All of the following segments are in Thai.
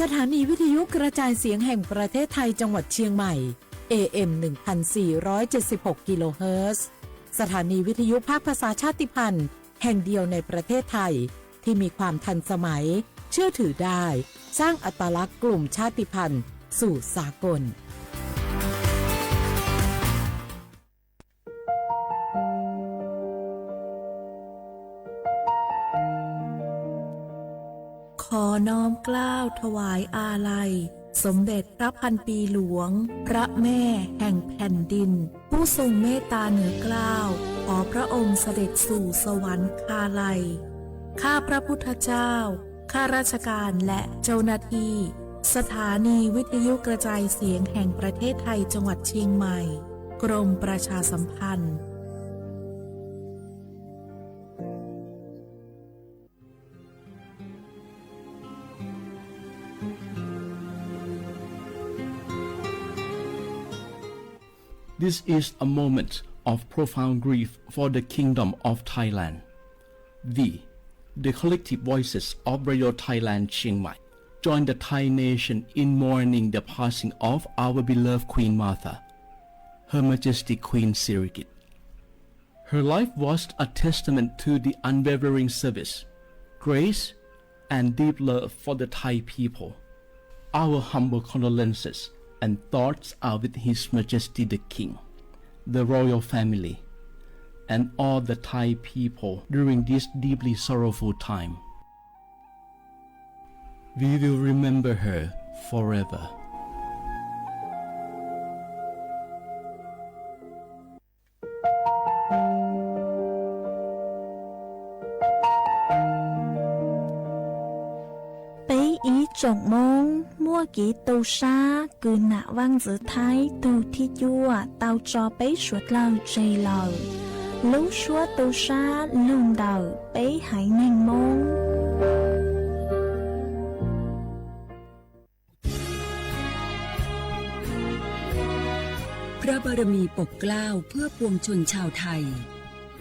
สถานีวิทยุกระจายเสียงแห่งประเทศไทยจังหวัดเชียงใหม่ AM 1476 กิโลเฮิรตซ์สถานีวิทยุภาคภาษาชาติพันธุ์แห่งเดียวในประเทศไทยที่มีความทันสมัยเชื่อถือได้สร้างอัตลักษณ์กลุ่มชาติพันธุ์สู่สากลขอน้อมเกล้าถวายอาลัยสมเด็จพระพันปีหลวงพระแม่แห่งแผ่นดินผู้ทรงเมตตาเหนือเกล้าขอพระองค์เสด็จสู่สวรรคาลัยข้าพระพุทธเจ้าข้าราชการและเจ้าหน้าที่สถานีวิทยุกระจายเสียงแห่งประเทศไทยจังหวัดเชียงใหม่กรมประชาสัมพันธ์This is a moment of profound grief for the Kingdom of Thailand. The collective voices of Radio Thailand Chiang Mai, join the Thai nation in mourning the passing of our beloved Queen Martha, Her Majesty Queen Sirikit. Her life was a testament to the unwavering service, grace, and deep love for the Thai people. Our humble condolences and thoughts are with His Majesty the King, the royal family, and all the Thai people during this deeply sorrowful time. We will remember her forever. Trọng mong mua kỹ tàu xa cứ nạ vang giữa thái tàu thi chua tàu cho bấy suốt lâu chây lờ lú suốt tàu xa lùm đầu bấy hãy nên mongพระบารมีปกเกล้าเพื่อปวงชนชาวไทย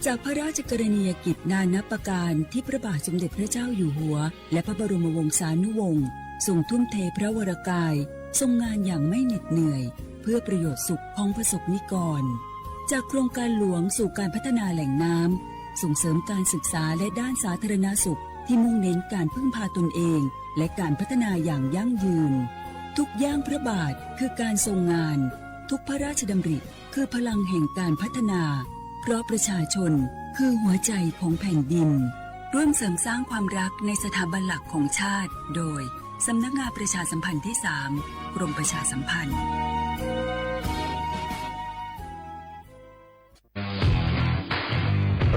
จากพระราชกรณียกิจนานับประการที่พระบาทสมเด็จพระเจ้าอยู่หัวและพระบรมวงศานุวงศ์ทรงทุ่มเทพระวรกายทรงงานอย่างไม่เหน็ดเหนื่อยเพื่อประโยชน์สุขของประสบนิกรจากโครงการหลวงสู่การพัฒนาแหล่งน้ำส่งเสริมการศึกษาและด้านสาธารณสุขที่มุ่งเน้นการพึ่งพาตนเองและการพัฒนาอย่างยั่งยืนทุกย่างพระบาทคือการทรงงานทุกพระราชดำริคือพลังแห่งการพัฒนาเพราะประชาชนคือหัวใจของแผ่นดินร่วมเสริมสร้างความรักในสถาบันหลักของชาติโดยสำนักงานประชาสัมพันธ์ที่ 3 กรมประชาสัมพันธ์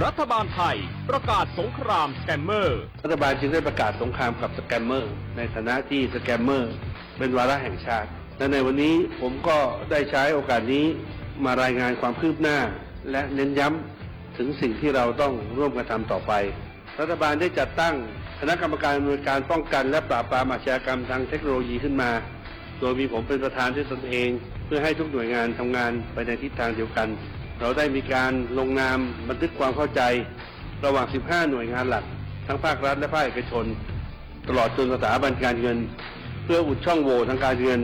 รัฐบาลไทยประกาศสงครามสแกมเมอร์รัฐบาลจึงได้ประกาศสงครามกับสแกมเมอร์ในฐานะที่สแกมเมอร์เป็นวาระแห่งชาติและในวันนี้ผมก็ได้ใช้โอกาสนี้มารายงานความคืบหน้าและเน้นย้ำถึงสิ่งที่เราต้องร่วมกันทำต่อไปรัฐบาลได้จัดตั้งคณะกรรมการดำเนินการป้องกันและปราบปรามอาชญากรรมทางเทคโนโลยีขึ้นมาโดยมีผมเป็นประธานด้วยตนเองเพื่อให้ทุกหน่วยงานทำงานไปในทิศทางเดียวกันเราได้มีการลงนามบันทึกความเข้าใจระหว่าง 15 หน่วยงานหลักทั้งภาครัฐและภาคเอกชนตลอดจนสถาบันการเงินเพื่ออุดช่องโหว่ทางการเงิน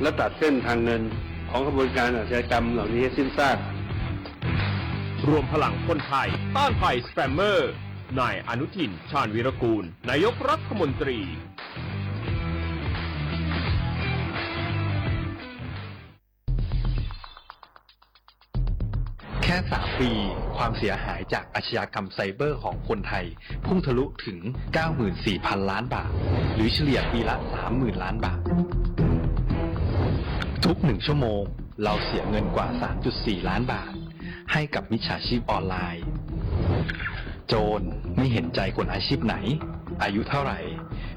และตัดเส้นทางเงินของกระบวนการอาชญากรรมเหล่านี้ให้สิ้นซากรวมพลังคนไทยต้านภัยสแกมเมอร์นายอนุทินชาญวีรกูลนายกรัฐมนตรีแค่3 ปีความเสียหายจากอาชญากรรมไซเบอร์ของคนไทยพุ่งทะลุถึง 94,000 ล้านบาทหรือเฉลี่ยปีละ 30,000 ล้านบาททุก1 ชั่วโมงเราเสียเงินกว่า 3.4 ล้านบาทให้กับมิจฉาชีพออนไลน์โจรไม่เห็นใจคนอาชีพไหนอายุเท่าไหร่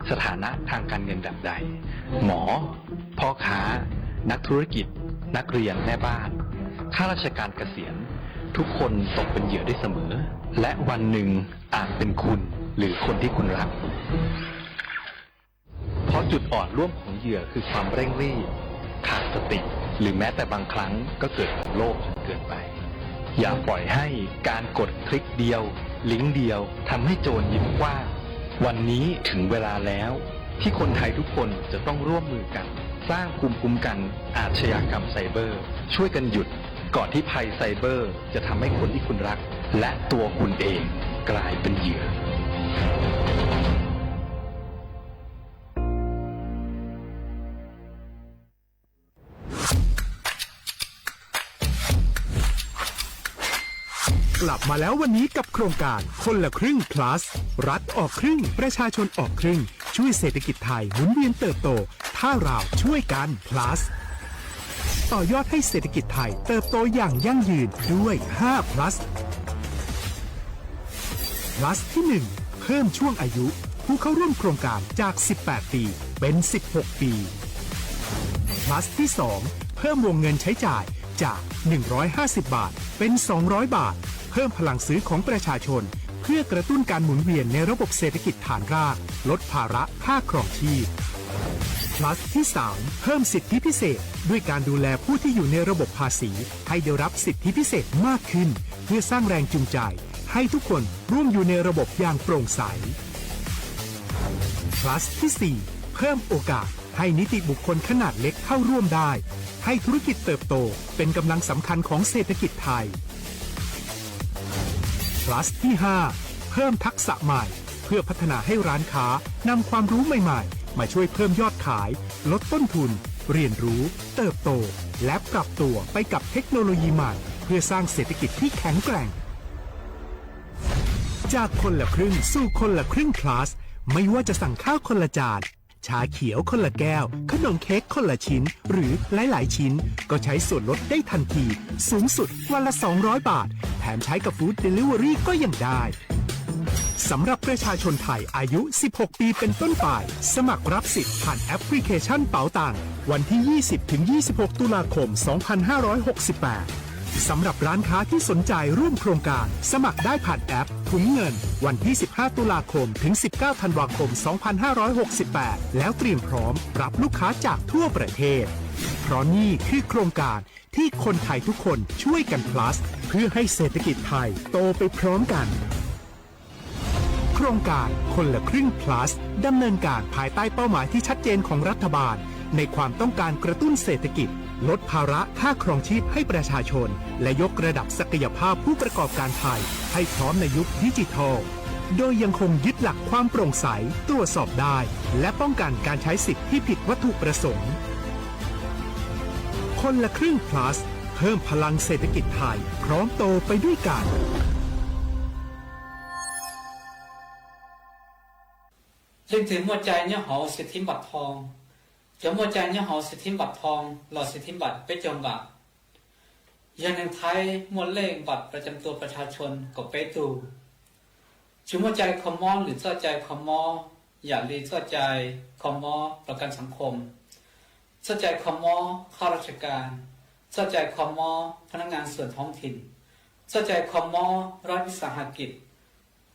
สถานะทางการเงินแบบใดหมอพ่อค้านักธุรกิจนักเรียนแม่บ้านข้าราชการเกษียณทุกคนตกเป็นเหยื่อได้เสมอและวันหนึ่งอาจเป็นคุณหรือคนที่คุณรักเพราะจุดอ่อนร่วมของเหยื่อคือความเร่งรีบขาดสติหรือแม้แต่บางครั้งก็เกิดความโลภจนเกินไปอย่าปล่อยให้การกดคลิกเดียวลิงก์เดียวทำให้โจรยิ้มกว้างวันนี้ถึงเวลาแล้ว ที่คนไทยทุกคนจะต้องร่วมมือกัน สร้างภูมิคุ้มกันอาชญากรรมไซเบอร์ ช่วยกันหยุดก่อนที่ภัยไซเบอร์จะทำให้คนที่คุณรัก และตัวคุณเองกลายเป็นเหยื่อ กลับมาแล้ววันนี้กับโครงการคนละครึ่ง plus รัฐออกครึ่งประชาชนออกครึ่งช่วยเศรษฐกิจไทยหมุนเวียนเติบโตถ้าเราช่วยกัน plus ต่อยอดให้เศรษฐกิจไทยเติบโตอย่างยั่งยืนด้วย5 plus plus ที่ 1 เพิ่มช่วงอายุผู้เข้าร่วมโครงการจาก 18 ปีเป็น16 ปี plus ที่ 2 เพิ่มวงเงินใช้จ่ายจาก150 บาทเป็น200 บาทเพิ่มพลังซื้อของประชาชนเพื่อกระตุ้นการหมุนเวียนในระบบเศรษฐกิจฐานรากลดภาระค่าครองชีพ plus ที่ 3 เพิ่มสิทธิพิเศษด้วยการดูแลผู้ที่อยู่ในระบบภาษีให้ได้รับสิทธิพิเศษมากขึ้นเพื่อสร้างแรงจูงใจให้ทุกคนร่วมอยู่ในระบบอย่างโปร่งใส plus ที่ 4 เพิ่มโอกาสให้นิติบุคคลขนาดเล็กเข้าร่วมได้ให้ธุรกิจเติบโตเป็นกำลังสำคัญของเศรษฐกิจไทย plus ที่ 5 เพิ่มทักษะใหม่เพื่อพัฒนาให้ร้านค้านำความรู้ใหม่ๆมาช่วยเพิ่มยอดขายลดต้นทุนเรียนรู้เติบโตและปรับตัวไปกับเทคโนโลยีใหม่เพื่อสร้างเศรษฐกิจที่แข็งแกร่งจากคนละครึ่งสู่คนละครึ่ง plus ไม่ว่าจะสั่งข้าวคนละจานชาเขียวคนละแก้วขนมเค้กคนละชิ้นหรือหลายๆชิ้นก็ใช้ส่วนลดได้ทันทีสูงสุดวันละ200 บาทแถมใช้กับฟู้ดเดลิเวอรี่ก็ยังได้สำหรับประชาชนไทยอายุ 16 ปีเป็นต้นไปสมัครรับสิทธิ์ผ่านแอปพลิเคชันเป๋าตังวันที่ 20-26 ตุลาคม 2568 สำหรับร้านค้าที่สนใจร่วมโครงการสมัครได้ผ่านแอปถุงเงินวันที่ 15 ตุลาคมถึง 19 ธันวาคม 2568 แล้วเตรียมพร้อมรับลูกค้าจากทั่วประเทศเพราะนี่คือโครงการที่คนไทยทุกคนช่วยกัน plus เพื่อให้เศรษฐกิจไทยโตไปพร้อมกันโครงการคนละครึ่ง plus ดำเนินการภายใต้เป้าหมายที่ชัดเจนของรัฐบาลในความต้องการกระตุ้นเศรษฐกิจลดภาระค่าครองชีพให้ประชาชนและยกระดับศักยภาพผู้ประกอบการไทยให้พร้อมในยุคดิจิทัลโดยยังคงยึดหลักความโปร่งใสตรวจสอบได้และป้องกันการใช้สิทธิที่ผิดวัตถุประสงค์คนละครึ่ง plus เพิ่มพลังเศรษฐกิจไทยพร้อมโตไปด้วยกันซึ่งถึงมัวใจเนี่ยหอสิทธิบัตรทองจะมัวใจเนี่ยหอสิทธิบัตรทองหลอดสิทธิบัตรไปจมบัตรอย่างในไทยมัวเลขบัตรประจำตัวประชาชนก็ไปดูชุมมัวใจคอมอหรือเจ้าใจคอมออย่าลีเจ้าใจคอมอประกันสังคมเจ้าใจคอมอข้าราชการเจ้าใจคอมอพนักงานส่วนท้องถิ่นเจ้าใจคอมอรัฐวิสาหกิจ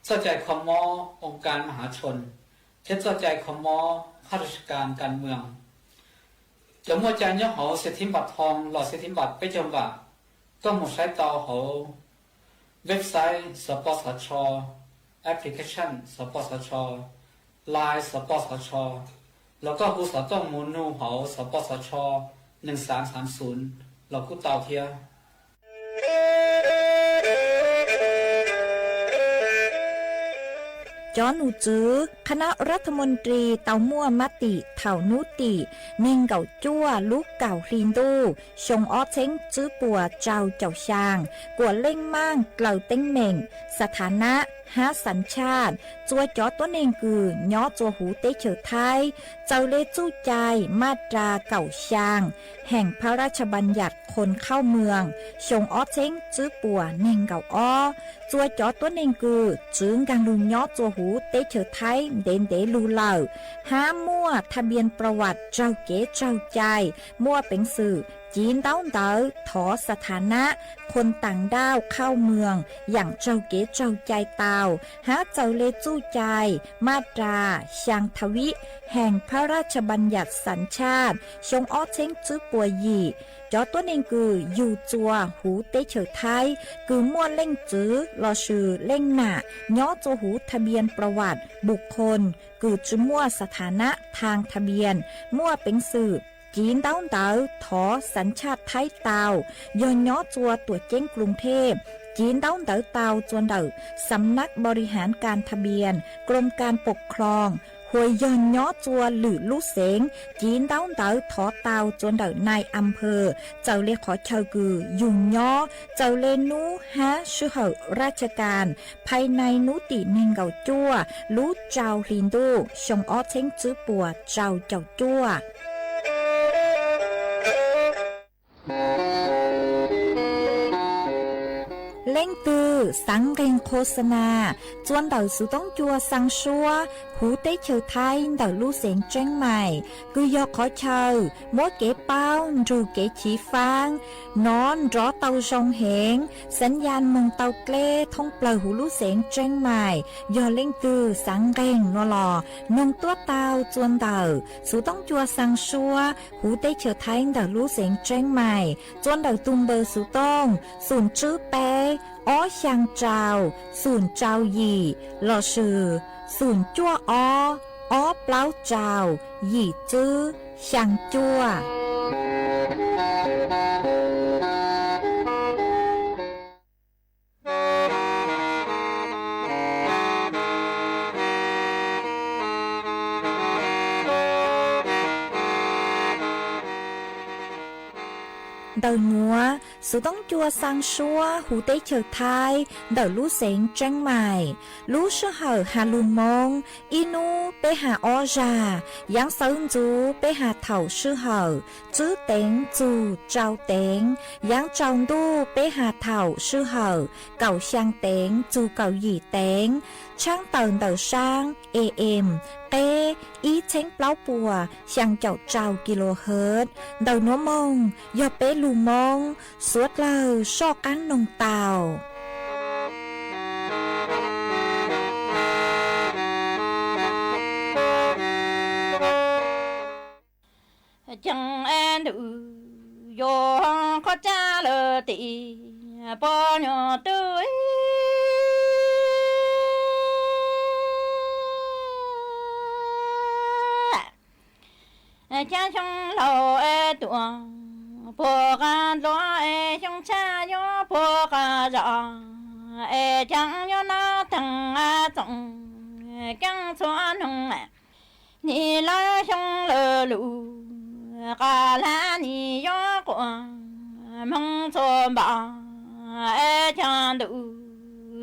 เจ้าใจคอมอองค์การมหาชนเจ้าใจคอมอข้าราชการการเมืองจะมัวใจเนี่ยหอสิทธิบัตรทองหลอดสิทธิบัตรไปจมบัตรก็หมดใช้ต่อหอเว็บไซต์สปสช.แอปพลิเคชันสปสช.ไลน์สปสช.แล้วก็ผู้สอต้องมูนูหอสปสช1330เรากู้เตาเทียจอหนูจื้อคณะรัฐมนตรีเตามั่วมติเถ่านุติเน่งเก่าจั่วลูกเก่าคลีนดูชงออเช้งจื้อปัวเจ้าเจ้าช่างกวดเล่งมั่งเกล่าเต้งเหม่งสถานะหาสัญชาติจัวจอตัวเองคือย้อจัวหูเตเฉอไทยเจ้าเลจู้ใจมาตราเก่าช่างแห่งพระราชบัญญัติคนเข้าเมืองชงออเช้งจื้อปัวเน่งเก่าอ้อจัวจอตัวเองคือจื้งกังลุงย้อจัวหูเตเฉอไทยเด่นเดลูเหล่าห้ามั่วทะเบียนประวัติเจ้าเก๋เจ้าใจมั่วเป็นสื่อ จีนเต้าเต๋อถอสถานะคนต่างด้าวเข้าเมืองอย่างเจ้าเก๋เจ้าใจเตาหาเจ้าเลจู้ใจมาตราชางทวิแห่งพระราชบัญญัติสัญชาติชงอ้อเช้งจื้อปัวหยี่จอตัวเองคืออยู่จัวหูเตเฉยไทยคือมั่วเล่งจื้อรอชื่อเล่งหน้าย้อจัวหูทะเบียนประวัติบุคคลคือจื้อมั่วสถานะทางทะเบียนมั่วเป็นสื่อจีนเต้าเต๋อถอสัญชาติไทยเตาย้อนย้อจัวตัวเจ้งกรุงเทพจีนเต้าเต๋อเตาจวนเด๋อสำนักบริหารการทะเบียนกรมการปกครองหวยย้อนย้อจัวหรือลูกเสงจีนเต้าเต๋อถอเตาจวนเด๋อนายอำเภอเจ้าเลขอเชากือยุ่งย้อเจ้าเลนูฮะชื่อเหอราชการภายในนุติเนงเกาจัวรู้เจ้าลินดูชงอ้อเช้งจื้อปัวเจ้าจัวเล่งตือสังเกงโฆษณาจวนเดาสุต้องจัวสังชัวหูเต้เชอไทยเดาลู่เสียงเจ้งใหม่คือยอกขอเชอมัวเก๋เป้ารูเก๋ฉีฟางนอนรอเตาชงเหงสัญญาณมงเตาเกล้ท่องเปล่าหูลู่เสียงเจ้งใหม่ยอเล่งตือสังเกงนอลอนงตัวเตาจวนเดาสุต้องจัวสังชัวหูเต้เชอไทยเดาลู่เสียงเจ้งใหม่จวนเดาตุมเบอร์สุต้องศูนย์จื้อเป้อ้อช่างเจ้าศูนย์เจ้าหยี่หล่อชื่อศูนย์จั่วอ้อเปล่าเจ้าหยี่จื้อช่างจั่วเดาหนัวสุต้องจัวสังชัวหูเต้เฉยไทยเดาลู่เสียงเจ้งใหม่ลู่ชื่อเหอหาลุนมงอีนูไปหาออจายังเซินจูไปหาเถ่าชื่อเหอจื้อเต็งจูเจ้าเต็งยังเจ้าดูไปหาเถ่าชื่อเหอเก่าช่างเต็งจูเก่าหยี่เต็งช่างเตินเดาช่างAMเต้อีเช้งเปล่าปัวช่างเจ้าเจ้ากิโลเฮิรตซ์เดาโนมงยอเป้ลูมงสวดเลาชอกอันนงเตาจังแอนดูโยขอจ้าเลยตีปอนอตุยcha trong lầu e tuồng po ca lo e trong cha yo po ca rõ e chẳng yo na thằng a tổng căng xóa nông ni la trong lờ lù ca la ni yo quang mong xô bà e chan đủ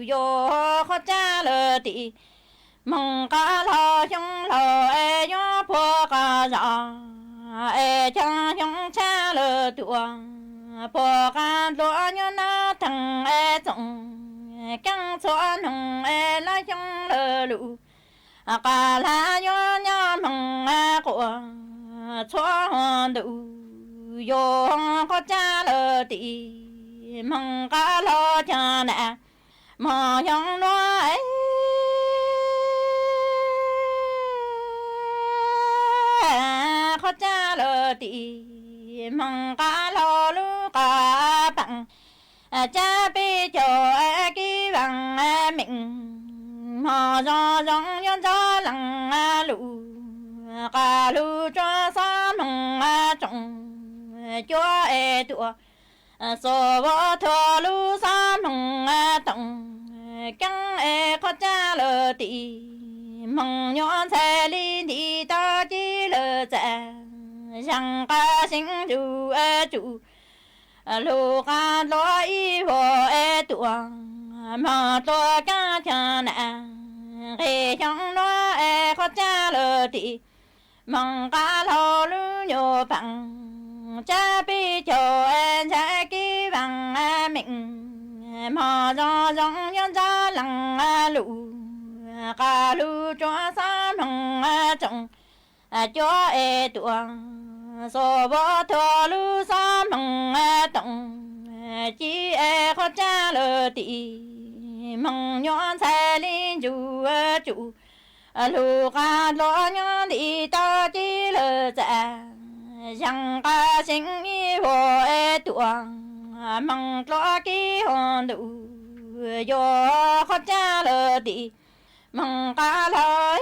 yo khó cha lờ tị mong ca lo trong lầu e yo po ca rõ e cha trong cha lờ tuồng po ca lo yo na thằng e tổng căng xóa nông e la trong lờ lù ca la yo yo mong e quang xóa đủ yo có cha lờ tị mong ca lo cha nè mà yang nói có cha lờ tị mong ca lo lu ca bằng cha bi cho ki bằng mình mà do giống yon do lăng lù ca lu cho sa mong trồng cho e tua so vô thọ lu sa mong trồng căng e có cha lờ tị mong nhon xe li đi ta chi lờ cha rằng ca sinh du e chủ lu ca lo y ho e tua mà to ca cha na e trong nó e có cha lờ tị mong ca lo lu nhô bằng cha bi cho em cha ki bằng mình mà do giống nhân gia lăng lũ ca lu cho sa mong trồng cho e tuồng so bo thọ lu sa mong tông chỉ khó cha lơ tì mong nhon sai linh chủ chủ lu ca lo nhon đi ta chỉ lơ dạ rằng ca sinh y hồ tuang mong lo ki hòn đủ yo khó cha lơ tì mong ca lời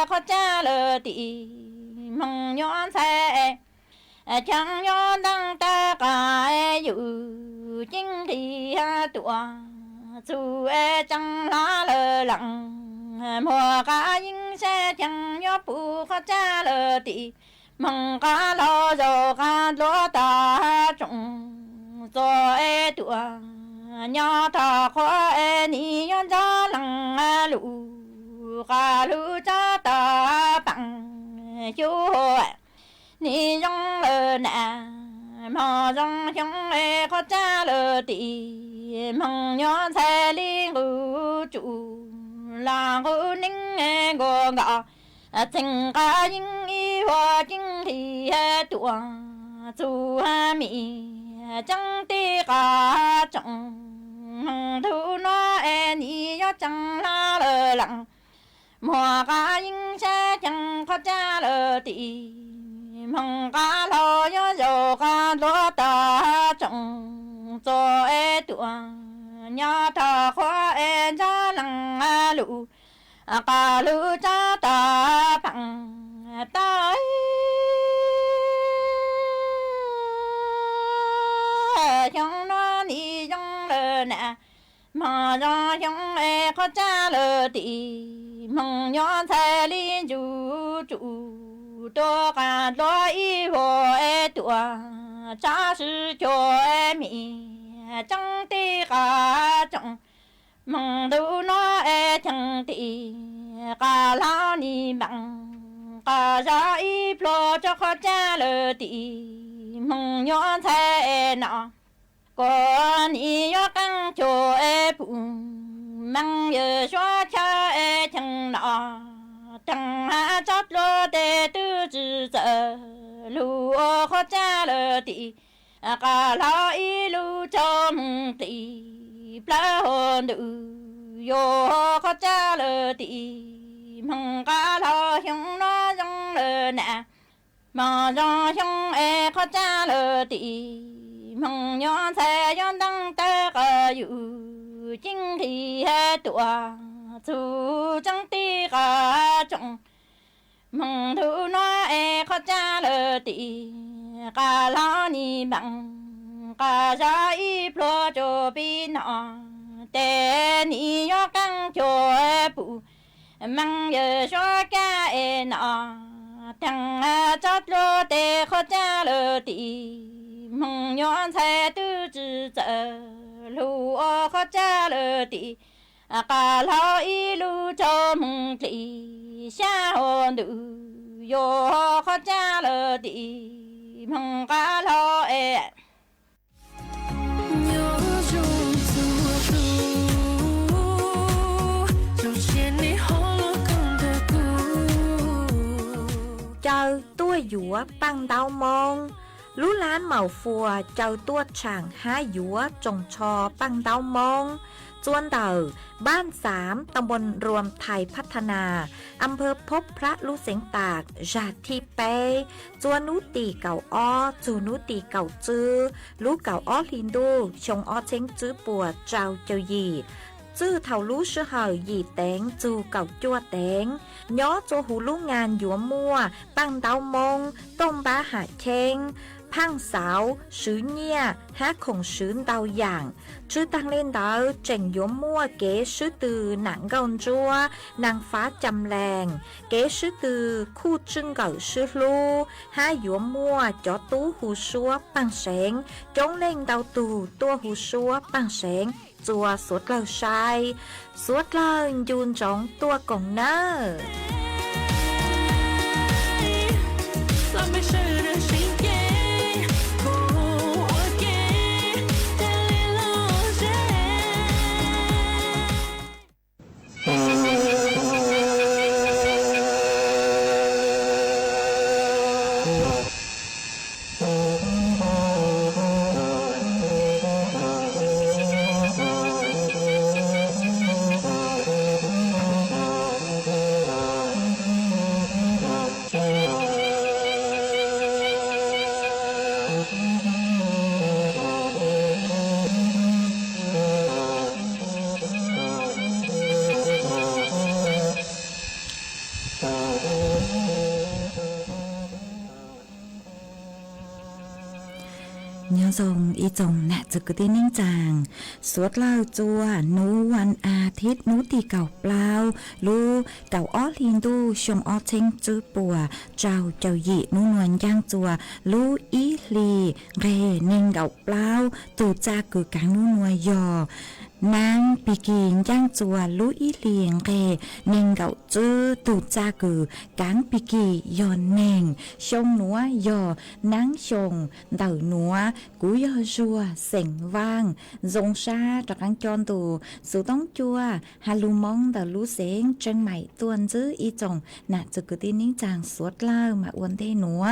khó cha lơ tì mong nhon sai chẳng nhon đăng ta cả dù chính thì tua dù chẳng lá lơ lặng mùa cá nhưng sẽ chẳng nhớ phụ khó cha lơ tì mong cá lo dầu cá lo ta trồng rồi tua nhỏ thọ khó ni nhon gió lặng lũ cá lũ cho ta bằng chú ni trong lơ nà mà trong trong có cha lơ tì mong nhớ xe liên ngũ chủ là ngũ ninh ngô ngọ tình ca những y hoa chính thì tuồng dù mỹ chẳng tì cả trọng thu nó ni nhớ chẳng la lơ lặng mùa cá những xe chẳng có cha lơ tì mong cá lo nhớ dầu cá lo ta trồng cho tuồng nhớ thọ khoa cho lăng lũ cá lũ cho ta bằng tới trong nó đi trong lơ nè mà do trong có cha lơ tì mong nhớ thay liên chủ tôi cả đôi y hồ tua cha sư cho mi chẳng tì cả trọng mong đâu nó chẳng tì cả lao ni bằng cả ra y plo cho khó cha lơ tì mong nhớ thay nọ con y nhớ căng cho phụ mang giờ xóa cha chẳng nọ chẳng chót lô tê tư chữ giờ lù khó cha lơ tì cả lo y lù cho mong tì plá hồn nữ yo khó cha lơ tì mong cả lo hiong nó trong lơ nè mà do hiong khó cha lơ tì mong nhon xe nhon đăng tê cả yu chính thì tua dù chẳng tì cả trọng mong thu nó khó cha lơ tì cả lo ni bằng cả ra y plo cho bi nọ tê ni yo căng cho phụ mang giờ cho ca nọ thằng chót lô tê khó cha lơ tì mong nhon xe tư chữ giờ lù khó cha lơ tì cả lo y lu cho mong tì xa hồn nữ yo khó cha lơ tì mong cả lo chờ tua dũa bằng đau mong lú lán màu phùa chờ tua chẳng há dũa trồng trò bằng đau mongจวนเต่าบ้าน3ตำบลรวมไทยพัฒนาอำเภอพบพระลูกเสียงตากญาติเปจวนนุตีเก่าอ้อจูนุตีเก่าจื้อลูกเก่าอ้อลินดูชงอ้อเช้งจื้อปัวเจ้าเจ้าหยีจื้อเท่าลูกชื่อเหยหยีแตงจูเก่าจั่วแตงย้อโจหูลูกงานหยัวมัวตั้งเตามงต้มบ้าหาเชงพังสาวซื้อเนี่ยหาคงซื้อเตาอย่างชื่อตั้งเล่นเตาเจ๋งยัวมัวเก๋ซื้อตือหนังเกาจัวนางฟ้าจำแรงเก๋ซื้อตือคู่จึงเก่าซื้อลูหายัวมัวจอตู้หูซัวปังแสงจงเล่งเตาตูตัวหูซัวปังแสงจัวสวดเล่าชายสวดเล่ายูนจองตัวกงเนอ nhớ dòng ý dòng nạจะก็ได้นิ่งจางสวดเล่าจัวหนูวันอาทิตย์หนูตีเก่าเปล่าลูเก่าอ้อลินดูชมอ้อเชงจื้อปัวเจ้าเจ้าหยีหนูนวลย่างจัวลูอีลีเรนิ่งเก่าเปล่าตูจ้ากือกางหนูนวลยอนางปีกีย่างจัวลูอีเลียงเรนิ่งเก่าจื้อตูจ้ากือกางปีกียอนเน่งชงหนัวยอนางชงเต่าหนัวกูยอชัวเสียงว่างจงชาจากอังจอนตูสูต้องจัวฮาลูมองเต่าลูเสียงจังใหม่ตัวนจื้ออีจงน่ะจะกูตีนิ่งจางสวดเล่ามาอวนเทหนัว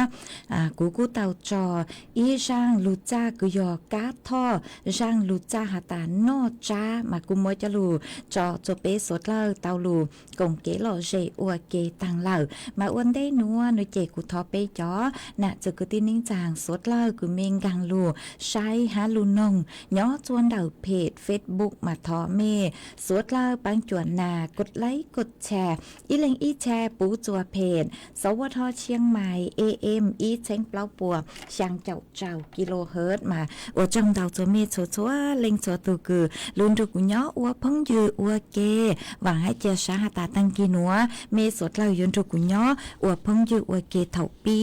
กูเต่าจออีช่างลูจ้ากูยอกาท่อช่างลูจ้าหาตาโนจ้ามากูมวยจะลูจอจะเปสวดเล่าเต่าลูกงเกลอเจอวเกตังเล่ามาอวนเทหนัวหนูเจกูทอเปจอน่ะจะกูตีนิ่งจางสวดเล่ากูเมงกังลูใช้ฮาลูนงย้อจวนเดาเพจ Facebook มาทอเมสวดเล่าปังจวนนากดไลค์กดแชร์อีเล็งอีแชร์ปูจัวเพจสวทเชียงใหม่ AM อีเชงเปล่าปัวช่างเจ้ากิโลเฮิรตซ์มาอวจังเดาจัวเมชัวเล็งจัวตูกือลุนดูกุย้ออวพงยืออวเกหวังให้เจ้าชาหาตาตังกีนัวเมสวดเล่ายุนดูกุย้ออวพงยืออวเกเถาปี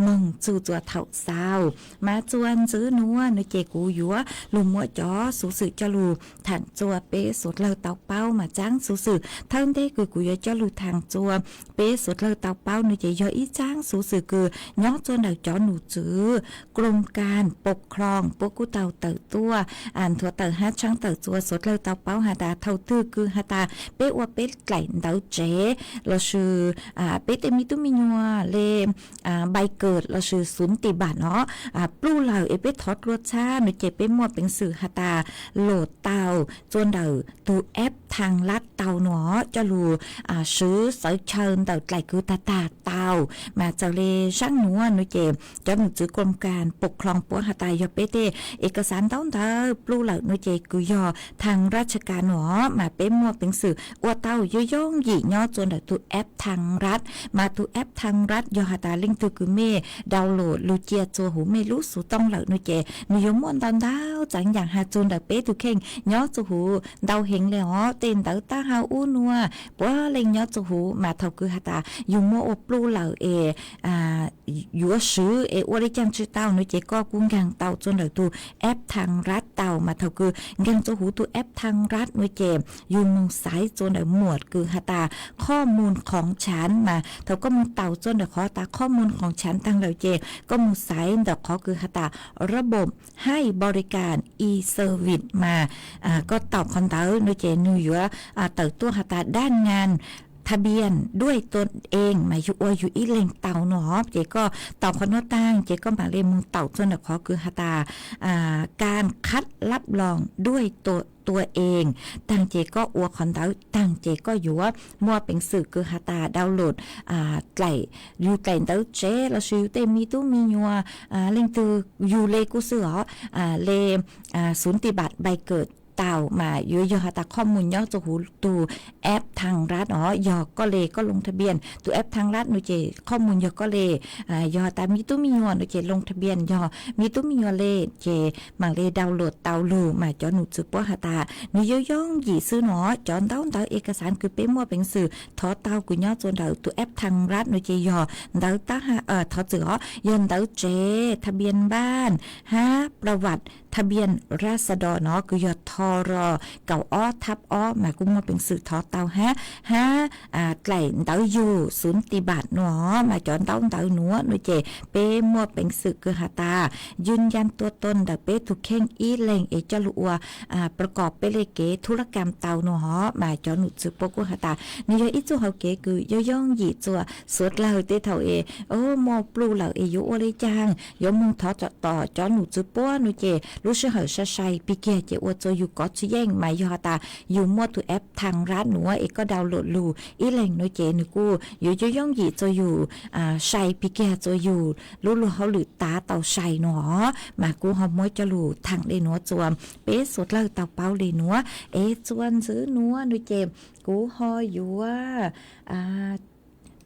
มงจูจัวเถาสาวมาจวนซื้อนัวในเจกูยัวลุมมัวจอสูสื่อจลูทางจัวเปสวดเล่าเตาเป้ามาจ้างสูสื่อเท่าได้คือกูยัวจลูทางจัวเปสวดเล่าเตาเป้าในเจยออีจ้างสูสื่อคือย้อจวนเดาจอหนูจื้อกรมการปกครองพวกกูเตาเต๋อตัวอ่านถั่วเต๋อฮัดช่างเต๋อจัวสวดเล่าเตาเป้าหาตาเท่าตื้อคือหาตาเปอวเปไก่เต๋อเจเราชื่อเปเตมิตุมิญัวเลใบเกิดเราชื่อศูนย์ติบาทเนาะปลู่เหล่าเอเปทอดรสชาติหนูเจ็บไปหมดเป็นสื่อหาตาโหลดเตาจนเดาตัวแอปทางลัดเตาเนาะจะรู้ซื้อสายเชิญเตาไก่คือตาเตามาเจ้าเลช่างหนูหนูเจ็บจะหนูจื้อกรมการปกครองปัวหาตายอเปเตเอกสารต้องเตาปลู่เหล่าหนูเจ็บกุยอทางราชการเนาะมาเป็นหมดเป็นสื่อว่าเตาย่อย่องหยี่ย่อจนเดาตัวแอปทางรัฐมาตัวแอปทางรัฐยอหาตาลิงตัวคือเมดาวน์โหลดลูเจียจัวหูเมรู้สูต้องเหล่าหนูเจนิยมมวนตอนดาวจังอย่างหาจูนเดาเป๊ตุเข่งย่อจัวหูดาวเห็นเลยอ๋อเต้นเตาตาหาอู้นัวปัวเล็งย่อจัวหูมาเท่าคือหาตาอยู่มัวอบปลู่เหล่าอยู่ซื้ออวริจังชื่อเต้าหนูเจก็กุ้งกังเต้าจนเดาตัวแอปทางรัฐเต้ามาเท่าคือกังจัวหูตัวแอปทางรัฐหนูเจอยู่มุงสายจนเดาหมวดคือหาตาข้อมูลของฉันมาเท่าก็มึงเต้าจนเดาขอตาข้อมูลของฉันตั้งเหล่าเจก็มุงสายเดาขอคือหาตาระบบให้บริการ e-service มาก็ตอบคำเต้าหนูเจนูอยู่เต่าตัวหาตาด้านงานทะเบียนด้วยตนเองมาอยู่อีเล็งเต่าหนอเจก็เต่าคนโนตั้งเจก็มาเรียนมุงเต่าจนขอคือหาตาการคัดรับรองด้วยตัวเองตั้งเจก็อวคอนเต้าตั้งเจก็อยู่ว่ามัวเป็นสื่อคือหาตาดาวน์โหลดไก่อยู่ไก่เต้าเจเราซื้อเต็มมีตู้มียัวเล่งตืออยู่เลกูเสือเลศูนย์ปฏิบัติใบเกิดเต่ามาอยู่ยอหาตาข้อมูลย่อจะหูตูแอปทางรัฐยอก็เลยก็ลงทะเบียนตัวแอปทางรัฐหนูเจข้อมูลยอก็เลยยอตามีตู้มียัวหนูเจลงทะเบียนยอมีตู้มียัวเลเจมาเลดาวน์โหลดเต่าลูมาจอหนูจือป้อหาตาหนูย่องหยีซื้อหนอจอนเต้าเอกสารคือเป็นมั่วเป็นสื่อทอเต้ากุย่อจนเดาตัวแอปทางรัฐหนูเจยอเดาตาทอจือยนเดาเจทะเบียนบ้านประวัติทะเบียนราษฎรเนาะคือยอทอรอเก่าอ้อทับอ้อมากุ้งมาเป็นสื่อทอเตาไก่เตาอยู่ศูนย์ปฏิบัติเนาะมาจอนเตาหนัวหนูเจเป้มัวเป็นสื่อคือหาตายืนยันตัวตนแต่เป้ถูกเข่งอีเล่งจลัวประกอบเปเลเกธุรกรรมเตาเนาะมาจอนหนูจือปกุหาตานี่ยอีจูเฮาเกคือย่องหยีจัวสวดเราเตเท่าโอ้มอปลูเหล่าอยู่โอเลจางยมุงทอต่อจอนหนูจือป้อหนูเจ รู้ชื่อเหอชะชัยปีเกียเจอวโจอยู่ก็ชิแย่งหมายยอตาอยู่มั่วตัวแอปทางร้านหนูเอกก็ดาวน์โหลดลูอีแหล่งโนเจนึกูอยู่จะย่องหยีโจอยู่ชัยปีเกียโจอยู่รู้เขาหรือตาเต่าชัยหนอมากูหอมมวยจะลูทางเดนัวจวมเป๊ะสุดเลยเต่าเป้าเดนัวจวนซื้อนัวโนเจกูหออยู่ว่า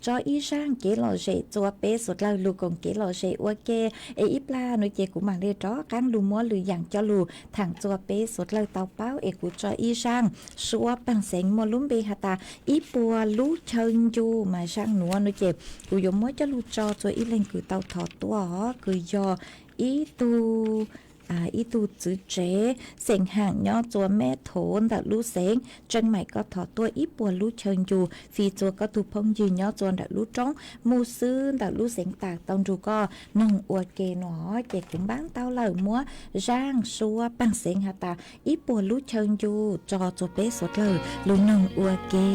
cho y sang kế lò rễ cho bé sốt là lù còn kế lò rễ ok ít la nói chuyện của mang đây đó cán lù mua lù dạng cho lù thẳng cho bé sốt là tàu báo của cho y sang xua bằng sén mua lúm bê hạt ta ít bùa lú chân chu mà sang nữa nói chuyện của giống mới cho lù cho ít lên cứ tàu thọ tua cứ do ít tu ý tu chữ chế sành hàng nhỏ chùa mẹ thốn đã lú sén chân mày có thọ tua ít bùa lú chân chu phi chùa có tu phong dư nhỏ chùa đã lú trống mu sư đã lú sén tạc tông chu co nông uo kê nó kê cũng bán tao lời múa rang xua bằng sén hạt ta ít bùa lú chân chu cho chùa bé sốt lời lú nông uo kê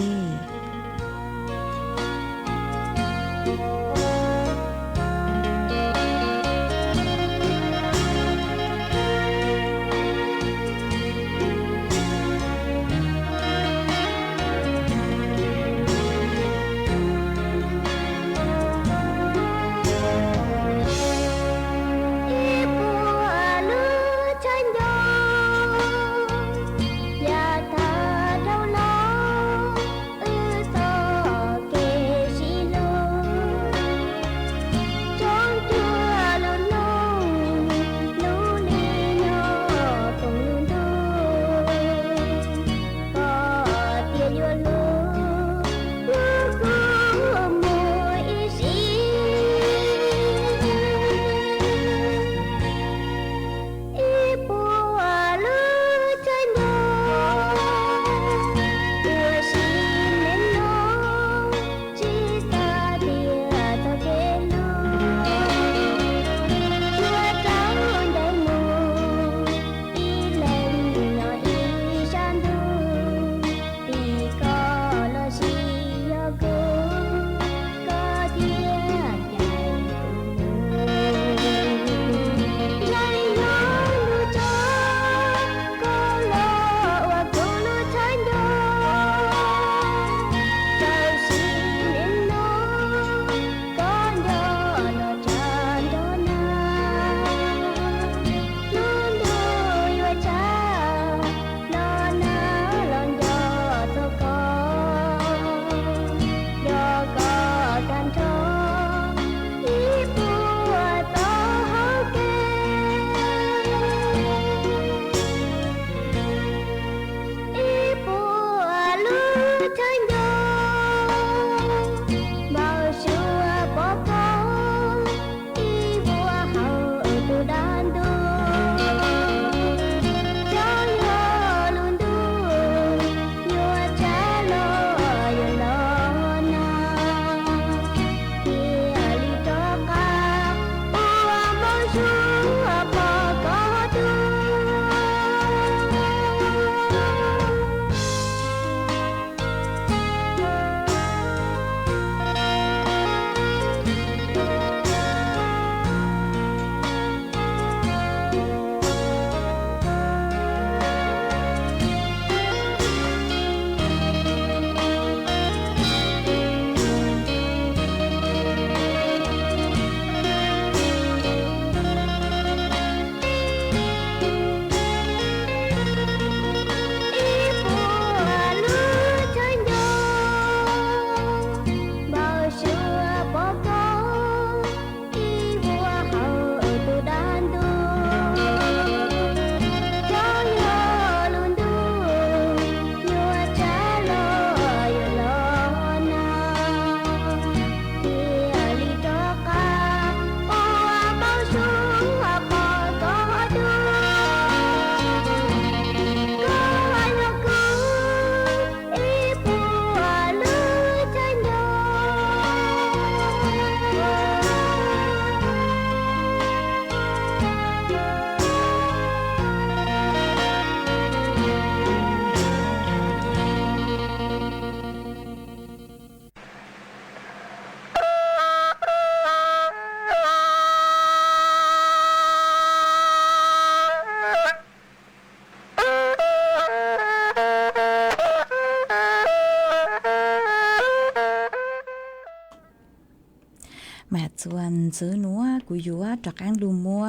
ส่วนซื้อหนัวกูอยู่ว่าจากอังลูมัว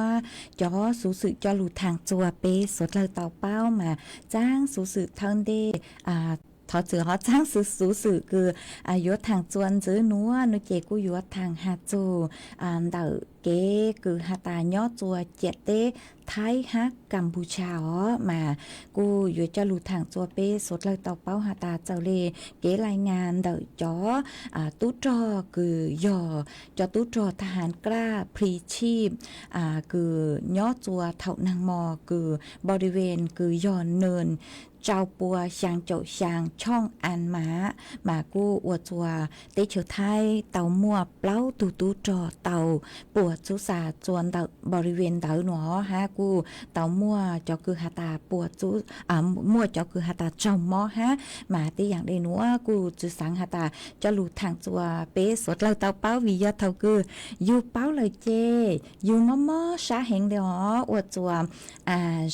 จอสูสึจอลูทางจัวเปสดเลยเต่าเป้ามาจ้างสูสึเทิงเดทอจือฮอจ้างสูสึคืออายุทางจวนซื้อหนัวนุเจกูอยู่ทางหาจูเต่าเกคือหาตาย่อจัวเจ็ดเตไทยฮักกัมพูชามากูอยู่จะหลุดทางจัวเป้สดเลยต่อเป้าหาตาเจ้าเลเกรายงานเดอจอตู้จอคือย่อจอตู้จอทหารกล้าพรีชีพคือย่อจัวเท่านางมอคือบริเวณคือย่อเนินเจ้าปัวช้างเจ้าช้างช่องอันมากูอวดจัวเตเฉไทยเต่ามัวเปล่าตู้จอเต่าปวดสุสาจวนเต่าบริเวณเต่าหนอฮะกูเต่ามัวจอคือหาตาปวดจุมัวจอคือหาตาจอมมอฮะมาตีอย่างใดหนัวกูจุสังหาตาจะหลุดทางจัวเป๊สดเราเต่าเป้าวิยอดเท่าคืออยู่เป้าเลยเจอยู่มอชาเฮงเดียวอวดจัว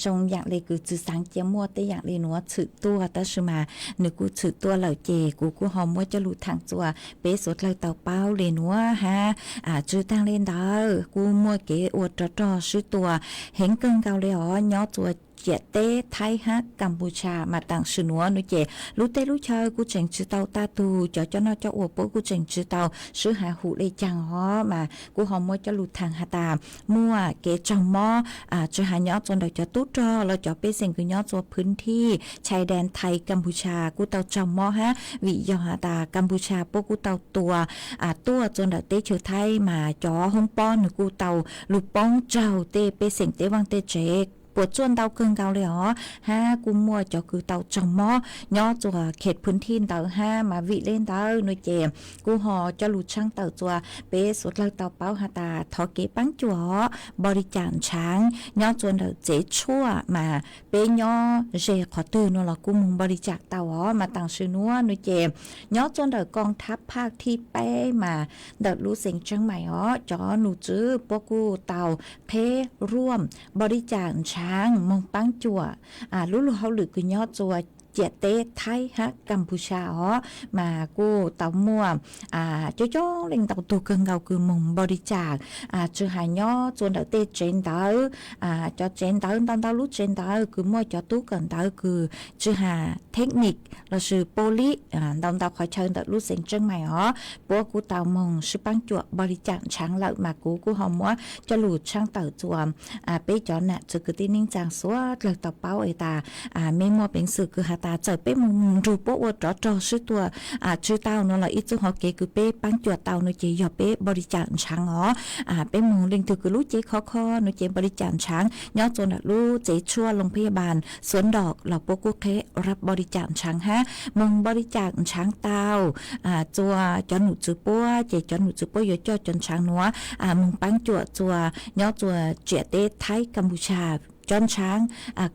ทรงอย่างเลยคือจุสังเจียมัวตีอย่างใดหนัวถือตัวแต่สมาหนึ่งกูถือตัวเหล่าเจกูหอมว่าจะหลุดทางจัวเป๊สดเราเต่าเป้าเลยหนัวฮะจื้อตั้งเล่นดาวกูมัวเก๋อวดจอซื้อตัวเห็นเกินเกาเลยย่อตัวเจเต้ไทยฮักกัมพูชามาต่างชนัวนุเจรู้เต้รู้เชยกูเจ๋งชื่อเตาตาตูจะนอจะอวดโป๊กูเจ๋งชื่อเตาซื้อหาหูเลยจังมากูหอมมัวจะหลุดทางหาตามัวเก๋จังมอจะหาย่อจนเราจะตู้จอเราจะไปเซ็งคือย่อตัวพื้นที่ชายแดนไทยกัมพูชากูเตาจังมอฮะวิยอหาตากัมพูชาโป๊กูเตาตัวจนเราเต้เชื่อไทยมาจ่อห้องป้อนกูเตาลูกป้องเจ้าเต้ไปเซ็งเต้วังเต้เจกปวดจวนเตาเกินเกาเลยฮะกูมัวจะคือเตาจังมอย่อจัวเขตพื้นที่เตาห้ามาวิเล่นเตาหน่วยเจมกูหอจะหลุดช่างเตาจัวเป๊สดเลยเตาเป้าหาตาทอเก๋ปังจัวบริจาคช้างย่อจวนเตาเจ๊ชั่วมาเป๊ย่อเจขอตื่นนั่นหรอกูมุงบริจาคเตามาต่างชื่อนัวหน่วยเจมย่อจวนเตากองทัพภาคที่เป้มาเตารู้เสียงจังใหม่จอหนูจื้อพวกกูเตาเพร่วมบริจาคช้างมองปังจัวรู้เขาหรือคือยอดจัวเจเต้ไทยฮักกัมพูชามากูเต่ามัวจ้อเล่งเต่าตัวเกินเกาคือมุงบริจาคชื่อหายย่อจวนเต่าเต้เจนเต่าจะเจนเต่าตอนเต่ารู้เจนเต่าคือมัวจะตู้เกินเต่าคือชื่อหาเทคนิคเราชื่อโพลิตอนเต่าคอยเชิญเต่ารู้เสียงจังใหม่พวกกูเต่ามองชื่อปังจัวบริจาคช้างเหล่ามากูหอมมัวจะหลุดช่างเต่าจัวไปจอน่ะจะคือที่นิ่งจางสัวเลยเต่าเป้าไอตาไม่มัวเป็นสื่อคือตาเจอเป้มุงรูปอวดจอชื่อตัวชื่อเต้านั่นแหละอีจุหอเกคือเป้ปังจวดเต้าหนูเจยอเป้บริจาคช้างเป้มุงเล็งถือคือลูกเจคอหนูเจบริจาคช้างย่อจนลูกเจชั่วโรงพยาบาลสวนดอกเหล่าโปกุเครับบริจาคช้างฮะมุงบริจาคช้างเต้าจัวจอหนูจือปัวเจจอหนูจือปัวย่อจอจนช้างนัวมุงปังจวดจัวย่อจัวเจเต้ไทยกัมพูชาจอนช้าง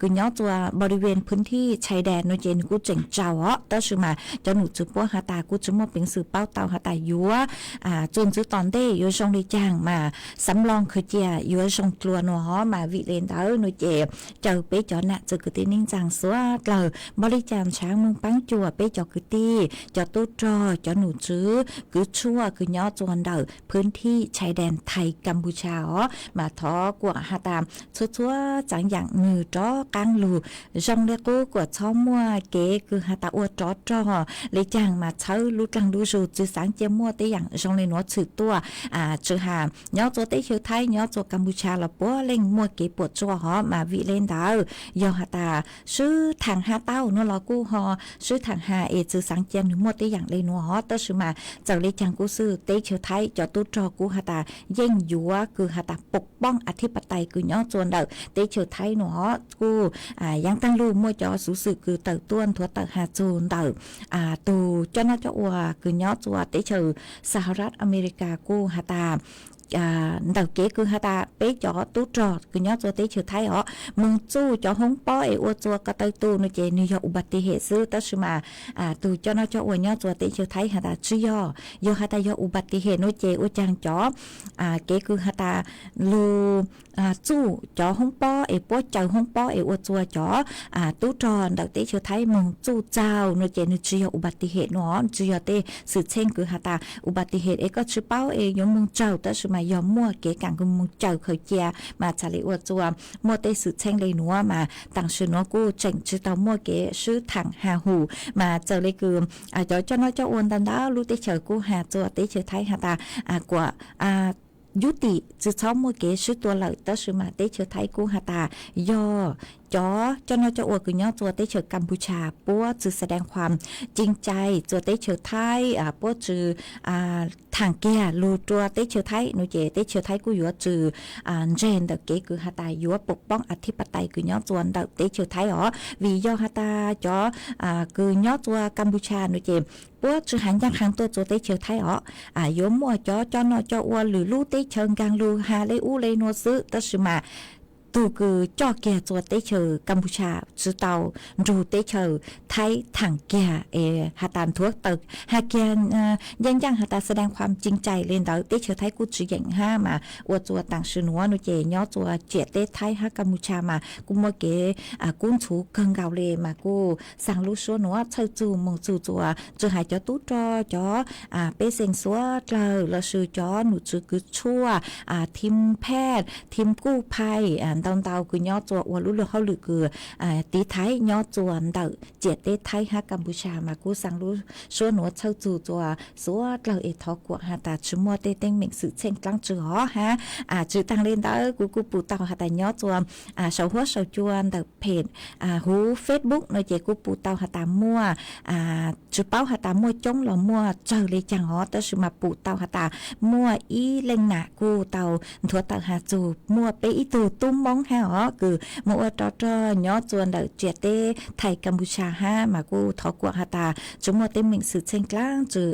คือย่อตัวบริเวณพื้นที่ชายแดนโนเจนกูเจ๋งเจ้าแต่ชื่อมาจอหนูจือปัวหาตากูจือมัวเป็นสื่อเป้าเตาหาตายัวจนจือตอนเต้ยัวชงดีจางมาสำรองคือเจียยัวชงกลัวนัวมาวิเลนเตาโนเจเจอเป๊จอน่ะจือคือตีนิ่งจางสัวเลยบริจาคช้างมุงปังจัวเป๊จอคือตีจอตู้จอจอหนูจือคือชั่วคือย่อจวนเดอพื้นที่ชายแดนไทยกัมพูชามาท้อกว่าหาตามชั่วอย่างมือจ้อกลางลูจงเรียกกูกวดช่อมัวเก๋คือหาตาอวดจ้อเลยจางมาเช่าลูกลางดูสูจือสางเจียมัวเตอย่างจงเลยหนวดสืบตัวจือหาย่อตัวเตเชียวไทยย่อตัวกัมพูชาละปัวเล่งมัวเก๋ปวดจ้อมาวิเล่นดาวยอหาตาซื้อทางหาเต้านั่นละกูซื้อทางหาจือสางเจียหรือมัวเตอย่างเลยหนวดแต่ซื้อมาจากเลยจางกูซื้อเตเชียวไทยจอตู้จ้อกูหาตาเย่งยัวคือหาตาปกป้องอธิปไตยคือย่อจวนเดาเตเชียวไทยหนูกูยังตั้งรูมัวจอสูสึคือเต่าต้วนทัวเต่าหาจูนเต่าตูเจ้าหน้าเจ้าอัวคือย่อจัวเตเชอสหรัฐอเมริกากูหาตาđầu kế cứ hả ta bé chó tú trò cứ nhớ cho tới chiều thái họ mừng chu cho hông po ấy ô chua cả tay tu nó chơi nhưอุบัติเหตุซื้อแต่สมาtu cho nó cho ô nhớ cho tới chiều thái hả ta chưa do hả ta do อุบัติเหตุnó chơi ô chang chó kế cứ hả ta lu chu cho hông po ấy po chờ hông po ấy ô chua chó tú trò đầu tới chiều thái mừng chu chào nó chơi nó chưa อุบัติเหตุnó chưa tới sự chen cứ hả ta อุบัติเหตุấy có chữ bao ấy giống mừng chàoแต่สมา ายอมมั่วเก๋กังกุมเจอเคยเจียมาชาลิอวจัวมั่วเตสือเช่งเลยนัวมาต่างชื่อนัวกูเจ๋งชื่อเตามั่วเก๋ชื่อถังหาหูมาเจอเลยคือเจ้าน้อยเจ้าอ้วนตันดาวรู้เตเฉยกูหาจัวเตเฉยไทยหาตากว่ายุติจะชอบมัวเก๋ชื่อตัวเลยแต่ชื่อมาเตเฉยไทยกูหาตาย่อจ้อเจ้าน้อยเจ้าอวดกุญย่อตัวเตเฉยกัมพูชาปัวจือแสดงความจริงใจตัวเตเฉยไทยปัวจือทางแก่รูตัวเตเฉยไทยหนูเจเตเฉยไทยกูอยู่จือเจนเด็กเก๋คือหาตาอยู่ปกป้องอธิปไตยกุญย่อตัวเด็กเตเฉยไทยอ๋อวิย่อหาตาจ้อกุญย่อตัวกัมพูชาหนูเจปัวจือหันยังขังตัวเตเฉยไทยอ๋อยมมัวจ้อเจ้าน้อยเจ้าอวดหรือลู่เตเฉยกังลูหาเลยอู้เลยนัวซื้อแต่ชื่อมาตูคือจ่อแก่ตัวเตเชอกัมพูชาจือเตารูเตเชอไทยถังแก่หาตานทั่วตึกหาแกนยังหาตาแสดงความจริงใจเล่นเตาเตเชอไทยกูจืออย่างห้ามาอวดตัวต่างชื่อนัวนูเจย่อตัวเจียเตไทยหากัมพูชามากูมัวเกกุ้นถูเกิงเกาเลมากูสั่งลูกชัวนัวเธอจูมงจูตัวจือหายจ่อตู้จอจ่อเปเซงซัวเราชื่อจ่อหนูจือคือชั่วทีมแพทย์ทีมกู้ภัยเตาคือย่อตัวอวลุลเขาหรือคือตีไทยย่อตัวเตาเจียเตไทยฮะกัมพูชามากูสั่งรู้ชัวหนูเช่าจูตัวสัวเราทอกวหาตาชิมัวเตเต็งเหม่งสื่อเช่งกลางจือฮะจือตังเล่นเตากูปูเตาหาตาย่อตัวเสาหัวเสาจวนเตาเพจหูเฟซบุ๊กในเจกูปูเตาหาตามัวจือเป้าหาตามัวจ้องหล่อมัวเจอเลยจังแต่ชิมาปูเตาหาตามัวอีเล็งหนากูเตาถัวเตาหาจูมัวเปอีตูตุ้มมองคือมัวตอย้อจวนเดเจียเตไทยกัมพูชาห้ามากูทอกวหาตาจุมัวเต็มมิงสื่อเชิงกลางจือ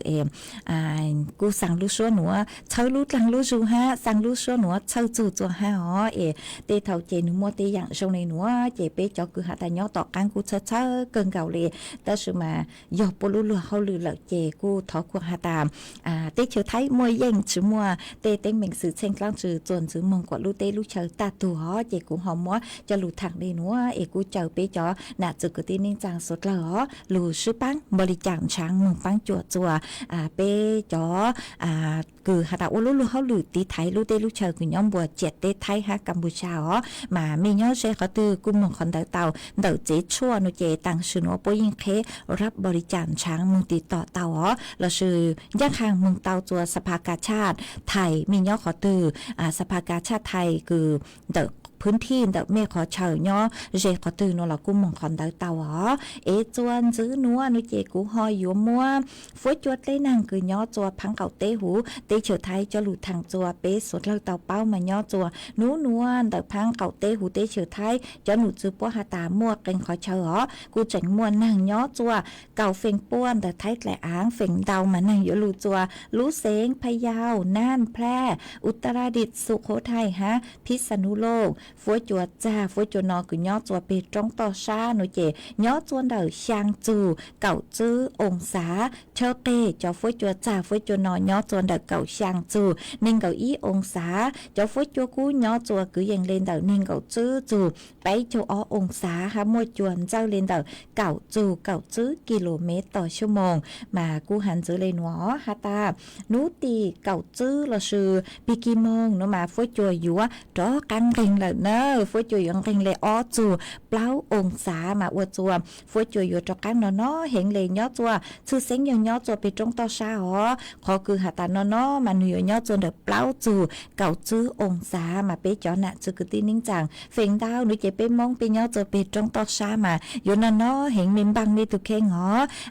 กูสั่งลูกชัวหนัวเช่าลูกหลังลูกจูห้าสั่งลูกชัวหนัวเช่าจูตัวห้าเตเท่าเจหนูมัวเตอย่างชงในหนัวเจเปจอคือหาตาย้อต่อกันกูเช่าเกินเก่าเลยแต่สุมาหยอกปลุลัวเขาลือเหล่าเจกูทอกวหาตาเตเฉยไทยมวยยังจุมัวเตเต็มมิงสื่อเชิงกลางจือจวนจือมงกว่าลูกเตลูกเชยตาตัวเจกูหอมมัวจะหลุดถังได้หนัวกูเจอเปจอหน้าจุกตีนิ่งจางสดเหรอหลุดชื่อปังบริจาคช้างมึงปังจัวเปจอคือหาตาอุลุเขาหลุดตีไทยลูกเตลูกเชยคือย่อมบัวเจ็ดเตไทยฮะกัมพูชามาไม่ย่อเชเขาตือกุมมงคลเตาเดาเจชั่วนุเจตังชื่อนัวปยิงเครับบริจาคช้างมึงติดต่อเตาเราชื่อย่างคางมึงเตาตัวสภากาชาติไทยมีย่อขอตือสภากาชาติไทยคือเดาพื้นที่แต่เมฆขอเฉยเนาะเจขอตื่นเรากูมองคอนเตาจวนซื้อนัวนุเจกูหอยยัวมัวฟุ้ยจวดเลยนางคือย่อจัวพังเก่าเตหูเตเฉยไทยจะหลุดทางจัวเป๊ะสุดเราเตาเป้ามาย่อจัวนัวแต่พังเก่าเตหูเตเฉยไทยจะหนุดซื้อปัวหาตามัวเก่งขอเฉยกูจังมัวนางย่อจัวเก่าเฟ่งป้วนแต่ไทยแหล่อ้างเฟ่งเดามานั่งอยู่หลุดจัวรู้เสงพะเยาน่านแพร่อุตรดิตถ์สุโขทัยพิษณุโลกฟัวจวดจ้าฟัวจวนอคือย่อจัวเปตรงต่อชาหนูเจย่อจวนเดอชางจูเก่าจื้อองศาเชเตจอฟัวจวดจ้าฟัวจวนอย่อจวนเดอเก่าชางจูนิ่งเก่าอีองศาจอฟัวจวกูย่อจัวคือยังเล่นเดอนิ่งเก่าจื้อจูไปจูอองศามัวจวนเจ้าเล่นเดอเก่าจูเก่าจื้อกิโลเมตรต่อชั่วโมงมากูหันจื้อเลยหนัวฮาตานูตีเก่าจื้อเราชื่อปีกี่โมงเนาะมาฟัวจวอยู่ว่าจอกันเร่งเลยเนอะฟัวจวยังเร่งเลยจูเปล่าองศามาอวดจัวฟัวจวอยู่จอกันเนาะเห็นเลยย่อจัวชื่อเซ็งยังย่อจัวไปตรงต่อชาขอคือหาตาเนาะมันอยู่ย่อจวเดเปล่าจูเก่าจื้อองศามาไปจอน่ะจื้อคือตีนิ่งจังเฟ่งดาวหนูจะไปมองไปย่อจัวไปตรงต่อชามาอยู่เนาะเห็นมิมบังนี่ตุเคง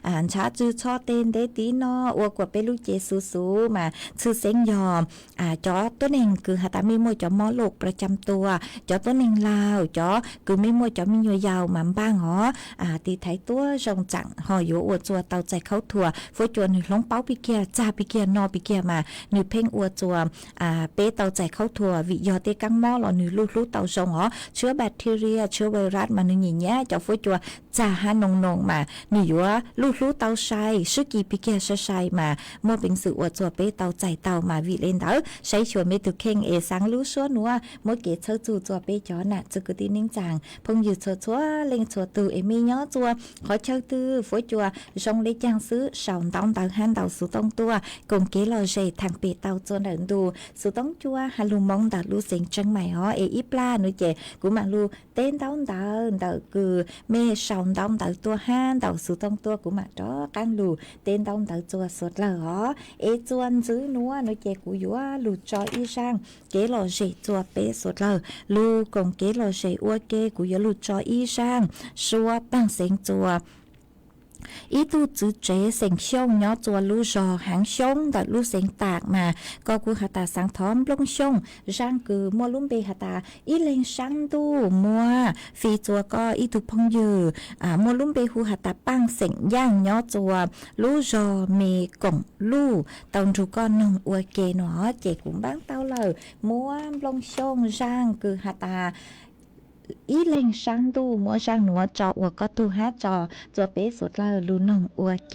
อ่านชาจื้อชอเต้นเดตีเนาะอวดกว่าไปลูกเจซูมาชื่อเซ็งยอมจอตัวหนึ่งคือหาตามีมวยจอมอโลกประจำตัวจอตัวหนึ่งลาวจอคือไม่มวยจอมียวยาวหมันบ้างตีไทยตัวจงจังหออยู่อวดจัวเตาใจเข้าถั่วฟัวจวนหนึ่งล้องเป้าปีเกียจ่าปีเกียนอปีเกียมาหนึ่งเพ่งอวดจัวเป๊เตาใจเข้าถั่ววิยอเตกังหม้อหล่อหนึ่งลูกเตาทรงเชื้อแบคทีเรียเชื้อไวรัสมาหนึ่งอย่างเงี้ยจอฟัวจัวจ่าหานงมาหนึ่งอยู่ว่าลูกเตาใช้ชื่อกี่ปีเกียใช้มาเมื่อเป็นสื่ออวดจัวเป๊เตาใจเตามาวิเลนเตาใช้ชวนไม่ตุเข่งสังลูกชัวนัวเมื่อเกศเช่าจู จัวเปจอน่ะจะกึตินิ่งจางพงอยู่ชัวเล็งชัวตูเอมีย้อจัวขอเช่าตื้อฝอยจัวชงเล็กจางซื้อสองตองเตาหันเตาสูตองตัวกงเกลอเจทางเปเตาจนเดินดูสูตองจัวฮัลลูมองตาลูเสียงจังใหม่ฮอเออีปลาหนูเจกูมาลูเต้นตองเตาคือเมสองตองเตาตัวหันเตาสูตองตัวกูมาจ้อกันลูเต้นตองเตาจัวสดเลยฮอเอจวนซื้อนัวหนูเจกูยัวลูจออีช่างเกลอเจจัวเปสดเลยลูกงเกลอเจอัวเกกูยัวลูจออีช่างชัวปังเสียงจัวอีตูจื้อเจเสียงช่องย้อจัวลูจอหางช่องแต่ลูเสียงตากมาก็กูหาตาสังท้อมลงช่องร่างคือมัวลุ่มเบหาตาอีเลงช่างดูมัวฟีจัวก็อีตูพงยือมัวลุ่มเบหูหาตาปังเสียงย่างย้อจัวลูจอมีกงลูตอนจูก็นงอวยเกหนอเจกุมบ้างเต้าเลยมัวลงช่องร่างคือหาตาอีเล่งช่างดูมัวช่างหนัวจออัวก็ตูฮะจอจัวเป๊สุดเลยลูนงอัวเก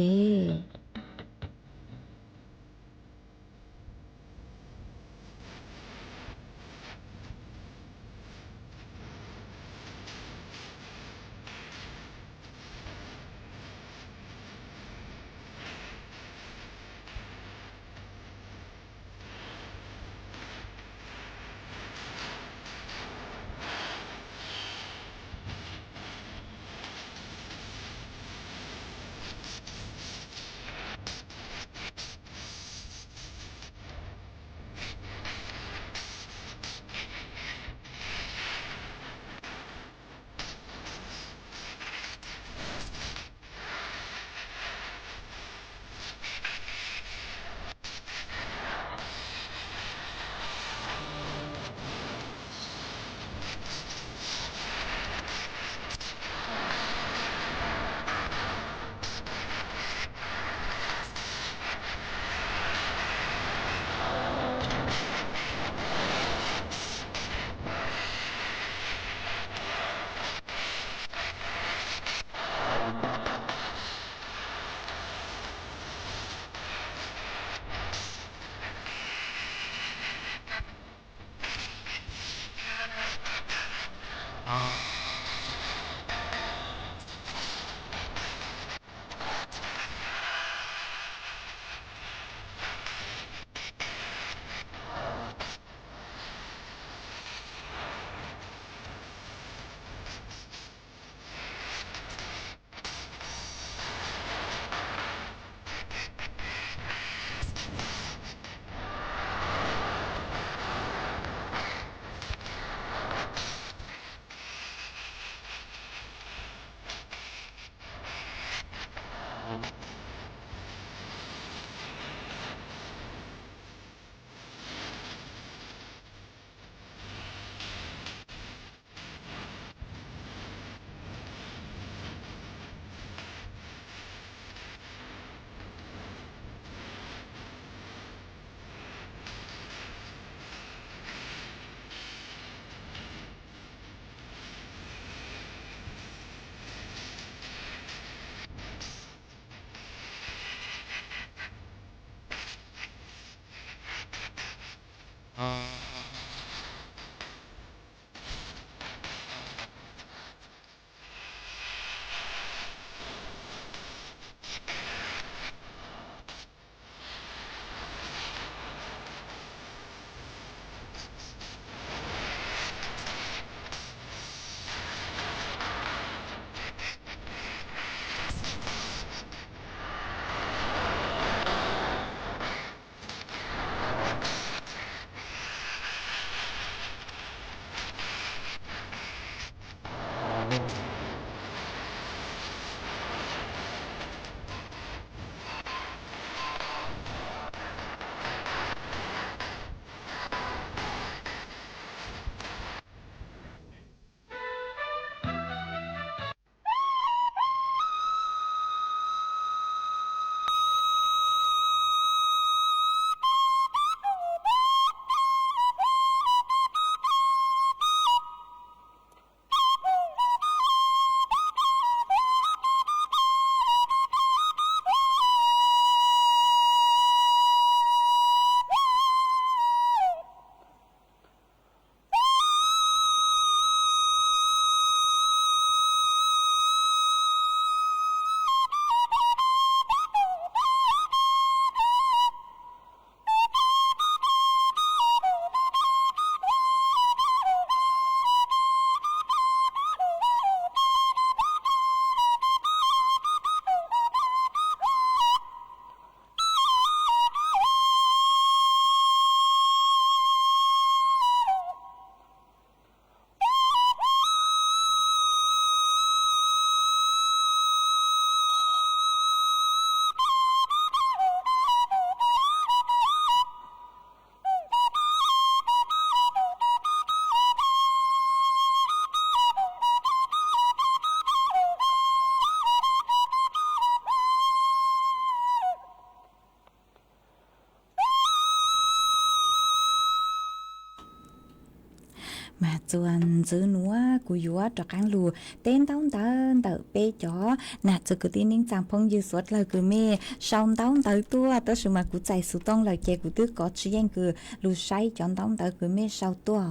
mà chuan giữ núa cú yếu cho căng lù tên tông tơn tờ bê chó nạt cho cứ tin nín chẳng phong dư suốt lời cứ mê xong tông tờ tua tớ sự mà cú chạy sự tông lời chè cú tước có chỉ danh cứ lù say chọn tông tờ cứ mê sau tua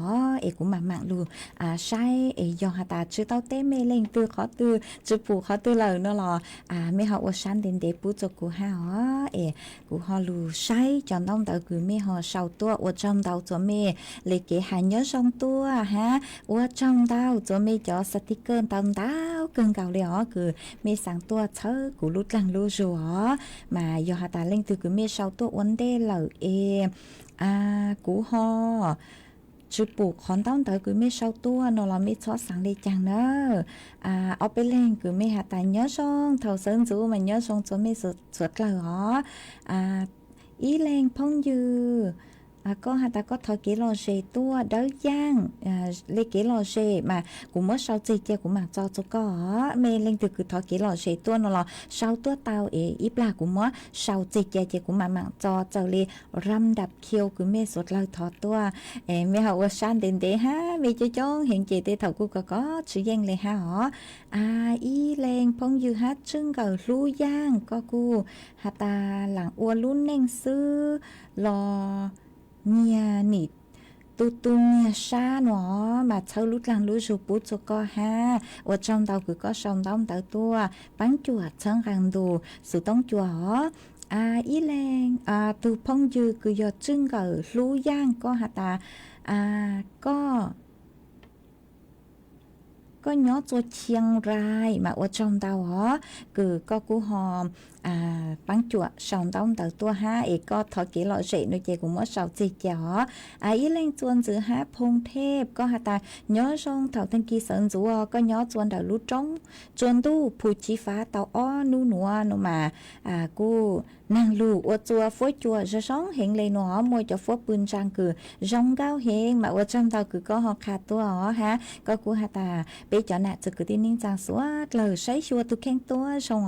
ê cú mà mạng lù say ê do hà ta chứ tao té mê lên tư khó tư chứ phụ khó tư lời nó là mê họ ở sáng đến để bút cho cú ha ê cú họ lù say chọn tông tờ cứ mê họ sau tua ở trong tàu cho mê lấy kế hà nhớ xong tua ha ở trong tàu cho mê cho sticker tông tao cơn gạo lẻ cứ mê sáng tua chớ cú lút lăng lú rùa mà do hà ta lên từ cứ mê sau tua uốn đê lở ê cú ho chú bù khón tông tới cứ mê sau tua nó là mê cho sáng đi chẳng nữa ở bên lên cứ mê hà ta nhớ xong thầu sơn chú mà nhớ xong cho mê suốt lở ý lên phong dư có hà ta có thổi kế lò xề tua đỡ giang lấy kế lò xề mà cũng mất sau gì chơi cũng mặc cho có mê lên từ cứ thổi kế lò xề tua nó là sau tua tao ít là cũng mất sau gì chơi cũng mặc cho lấy răm đập khiêu cứ mê sốt lời thọ tua mê hậu san đến để ha mê cho chón hiện chị tê thầu cũng có sự gian lấy ha họ ý lên phong dư hát trưng gờ lu giang có cu hà ta làng ua luôn nên sư lò nhà nịt tu nhà xa nó mà thâu lút lăng lút rụp bút cho co ha ở trong tàu cứ có sông tông tàu tua bắn chùa chân hàng đồ sự tông chùa ý lên từ phong dư cứ do trưng gờ lú giang có hả ta có nhớ cho chiang rai mà ở trong tàu cứ có cú hòm bắn chuột sòng tông tàu tua ha có thọ kỹ lọ rễ nơi chị cũng mất sầu gì chó ý lên chuồn giữa ha phong thép có hạt ta nhớ xong thầu thanh kỳ sơn rùa có nhớ chuồn đầu lú trống chuồn tu phù chi phá tàu nu nùa nó mà cô nàng lù ở chùa phối chùa rồi sống hiện lên nó mua cho phối bươn trang cử rong cao hiện mà ở trong tàu cứ có họ khát tua ha có cú hạt ta bây giờ nè cứ tin ninh trang suốt lời sấy chùa tu khen tua xong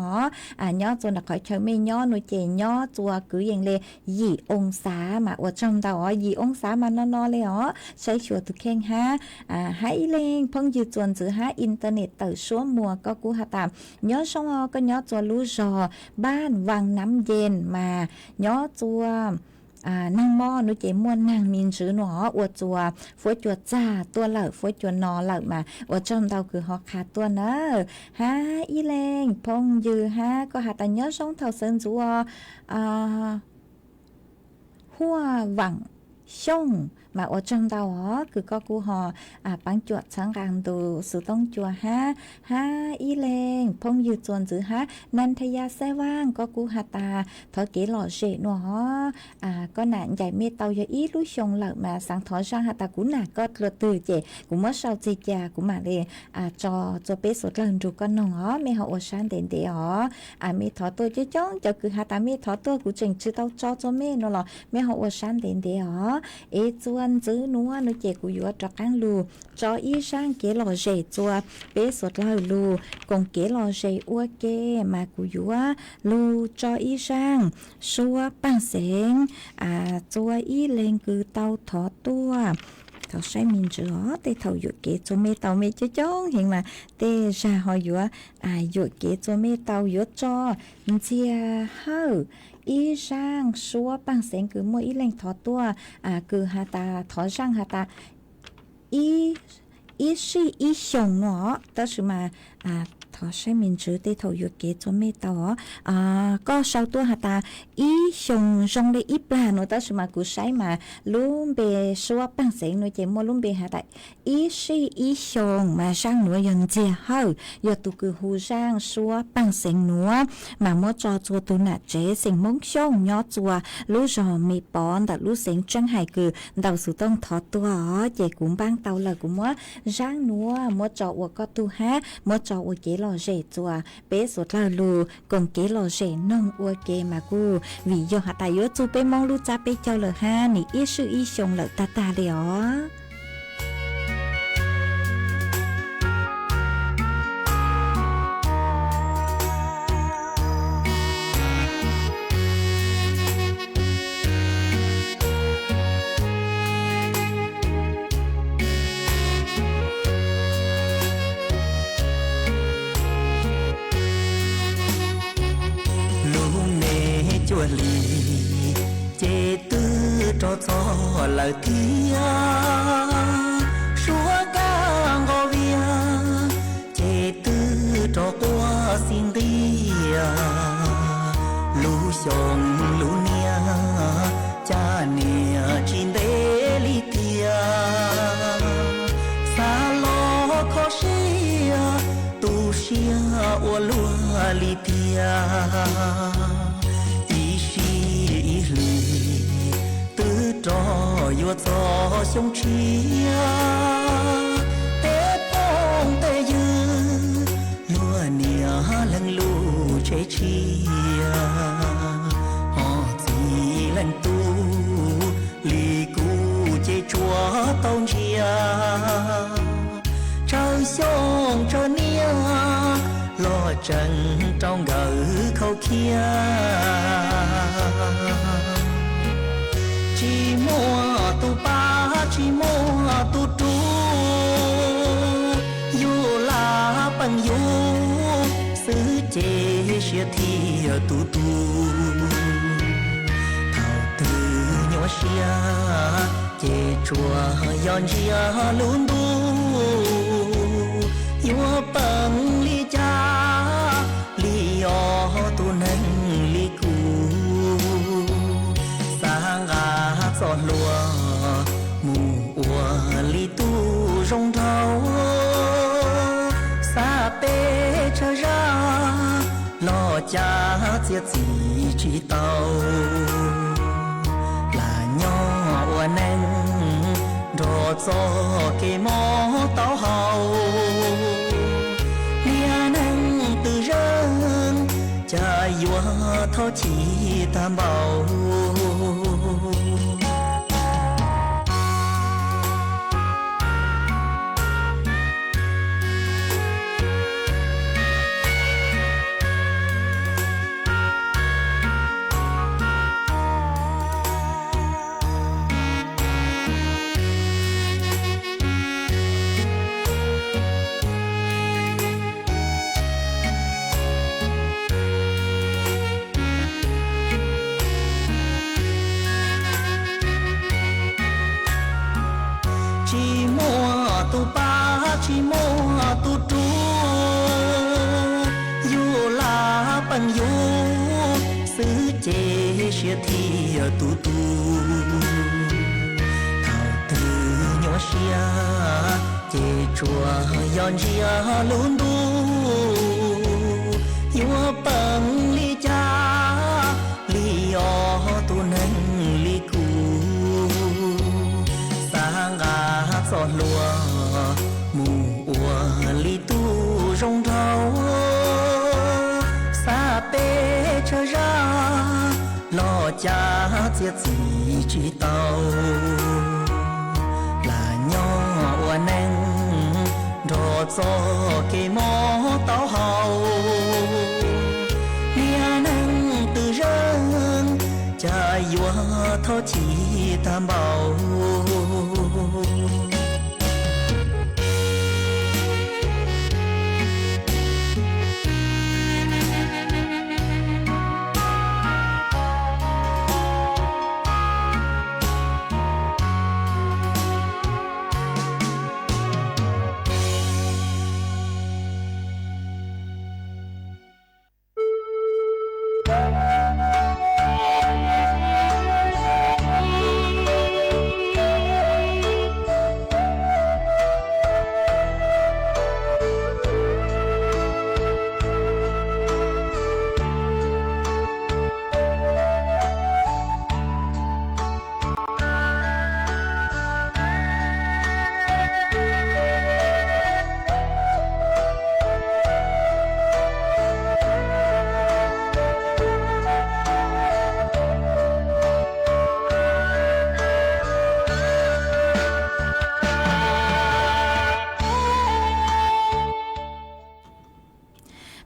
nhớ chuồn là khỏi chơi mê nhó nuôi chè nhó chùa cứ dành lên dị ông xã mà ở trong tàu dị ông xã mà nó lên sấy chùa tu khen ha hãy lên phong dư chuồn giữa ha internet từ số mùa có cú hạt ta nhớ xong có nhớ chùa lú rò ban vàng nắm dền mà nhớ chùa năng mò nó chỉ mua nàng miền chữ nó ở chùa phối chùa cha tua lợ phối chùa nò lợ mà ở trong tàu cứ họ khát tua nữa ha ý lên phong dư ha có hạt ta nhớ sống thầu sơn chùa hoa vàng sông mà ở trong tàu cứ có cú họ bắn chuột sáng ràng từ sự tông chùa ha ý lên phong dư chuồn giữ ha nan thay ya xe vang có cú hạt ta thở kế lọ rễ nó có nạn giải mê tàu cho ý lú sông lợ mà sáng thở sang hạt ta cũng nà có lượt từ trẻ cũng mất sau gì già cũng mà để cho bé sốt lần rồi con nó mê họ ở sáng đến để mê thở tôi chứ chón cho cứ hạt ta mê thở tôi cũng chỉnh chứ tao cho mê nó là mê họ ở sáng đến để chuan giữ núa nó chè của yếu trọ cán lù cho ý sang kế lò rễ chua bé sốt lò lù còn kế lò rễ ua kê mà của yếu lù cho ý sang xua bằng sén chua ý lên cứ tàu thọ tua thầu say mình rửa tê thầu dụ kế cho mê tàu mê chứ chón hiện mà tê ra họ dụ dụ kế cho mê tàu dụ cho chia hơ ý sang xua bằng sén cứ mỗi ý lên thọ tua cứ hà ta thọ sang hà ta ý sĩ ý sống nó đó sự mà thọ say mình chữ tê thầu dụ kế cho mê tàu có sau tua hà ta ý sống trong đây ít là nó đó sự mà cứ say mà luôn bề xua bằng sén nó chỉ mua luôn bề hà ta ý sĩ ý sống mà sang nữa dần chia hơi giờ tụ cứ hù sang xua bằng sén nữa mà mua cho chùa tụ nạ chế sén mông xong nhó chùa lú rò mì bón đặt lú sén trăng hải cử đầu sự tông thọ tua chế cũng bang tàu là cũng mua rang nữa mua cho của có tu ha mua cho của chế lò rễ chùa bé sốt là lù còn chế lò rễ nông ua kê mà cu vì do hạt tài yếu chu bé mong lu cha bé cho lờ ha nị ít sự ít xong lợ ta đéo lúa lì chế tư cho lời thia xua ca ngô vía chế tư cho qua xin tia lú sông lú nia cha nia chín đế li tia xa lo khó xia tu xia ô lúa li tia ý xì ý lì tư trò vô gió sông chia tế bông tế dư lúa nia lần lù chế chia họ chỉ lần tu lì cu chế chúa tông chia trời sông trời nia lo trần trong gỡ khâu kia chỉ mua tu ba chỉ mua tu tu dù là bằng dù xứ chế xia thì tu tu thảo từ nhỏ xia chế chùa yon xia luôn tu yo bằng li cha li o tu nâng li cu sang à giọt lúa mù ua li tu rong thâu xa bê trở ra lo cha giết gì chỉ tàu là nhỏ ua nâng đồ cho cái mó tao hậu lia nâng từ rừng cha vua thâu chỉ tam bảo tu ba chỉ mua tu tu dù là bằng dù xứ chế xia thì tu tu thảo từ nhỏ xia chế chùa yon xia luôn tu dù bằng li cha li o tu nâng li cu sang à giọt lúa mù ua li tu rong thâu xa bê trở ra lo cha giết gì chỉ tàu là nhỏ ua nâng đồ cho cái mó tao hậu lia nâng từ rừng cha vua thâu chỉ tam bảo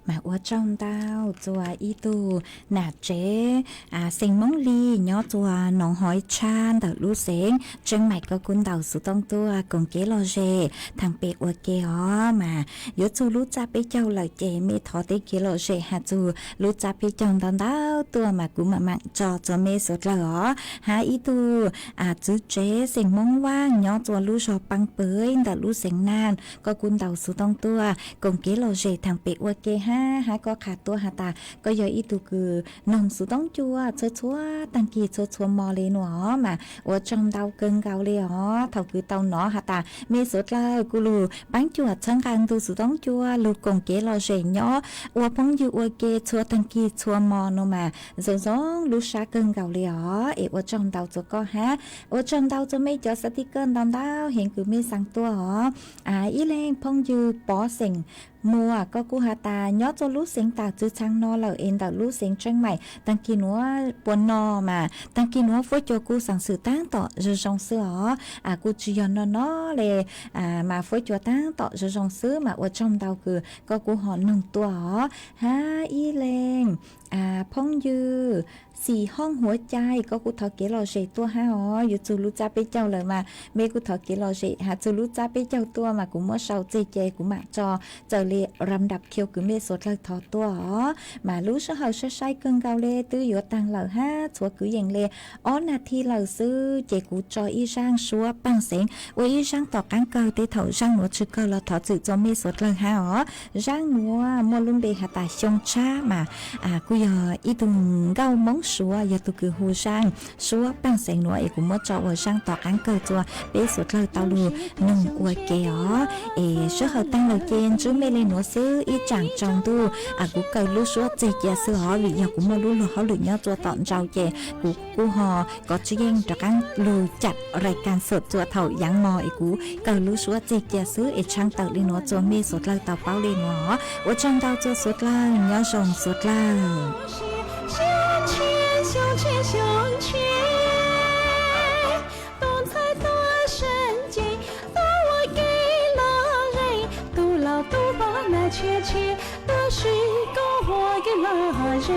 มาอวจ้องดาวจัวอีตูหนาเจสิงมงลีย้อจัวหนองหอยชานเดลูเสงเจิงใหม่ก็กุนเดาสุต้องตัวกงเกลอเจทางเปกอวเกอมาโยจูรู้จักไปเจ้าเหล่าเจมีทอเตเกลอเจหาจูรู้จักไปจองดาวดาวตัวมากูมามังจอจะเมสดเหรอหาอีตูจื้อเจสิงมงว่างย้อจัวรู้ชอปังเปยเดลูเสงนานก็กุนเดาสุต้องตัวกงเกลอเจทางเปกอวเกหาก็ขาดตัวหาตาก็ยออีตูคือนองสุต้องจัวชัวตังกีชัวมอเลยหนอมาว่าจังดาวเกิงเกาเลยอ๋อเท่าคือเตาหนอหาตาเมสดเลยกูรูปังจัวช่างการตูสุต้องจัวลูกกงเกลอเจญอว่าพงอยู่อวเกชัวตังกีชัวมอโนมาซงลูชาเกิงเกาเลยอ๋อว่าจังดาวจะก็ฮะว่าจังดาวจะไม่เจอสติกเกอร์ดาวเห็นคือไม่สั่งตัวอ๋ออีเลงพงอยู่ปอเสิงมัวก็กูหาตาย้อจะรู้เสียงตาจื้อช่างนอเหล่าเอ็นแต่รู้เสียงจังใหม่ตังกินว่าปวนนอมาตังกินว่าฟุ้ยโจกูสั่งสื่อตั้งต่อจะจงซื้อกูจียอนนอเลยมาฟุ้ยโจตั้งต่อจะจงซื้อมาว่าจอมดาวคือก็กูหอนหนึ่งตัวฮะอีเลงพงยือสี่ห้องหัวใจก็กูถอเกลอเจตัวฮะอยู่จูรู้จักไปเจ้าเลยมาเมกูถอเกลอเจหาจูรู้จักไปเจ้าตัวมากูมั่วเศร้าเจกูมาจอเจอเลยรำดับเคียวกูเมสดเลยถอตัวมารู้เสาใช้เกินเกาเลยตื้ออยู่ตังเหล่าฮะชัวกูอย่างเลยนาทีเหล่าซื้อเจกูจออีช่างชัวปังเสียงว่าอีช่างต่อการเกาเตเถาช่างหนูชื่อเกาเราถอจืดจอเมสดเลยฮะช่างหนูมัวลุ่มเบหาตาชงช้ามากูยออีตุงเกามงชัวยาตุคือหูช่างชัวปังเสียงหนูกูมั่วจอว่าช่างต่อการเกาจัวเบสดเลยเตาลูหนึ่งอวยเกอชื่อเขาตั้งเราเจนชื่อเมเลนัวซื้ออีจังจองดูกูเกยรู้ชัวเจเจซื้อหรือยังกูมารู้หรือเขาหรือยังตัวตอนเจ้าเจกูหอก็จะยังจากการลุยจัดรายการสดตัวเถ่ายังมอกูเกยรู้ชัวเจเจซื้อไอช่างเต่าเลนัวตัวมีสดเลยเต่าเป้าเลนัวว่าช่างเต่าตัวสดเลยย้อนส่งสดเลย切切的是够我给了人。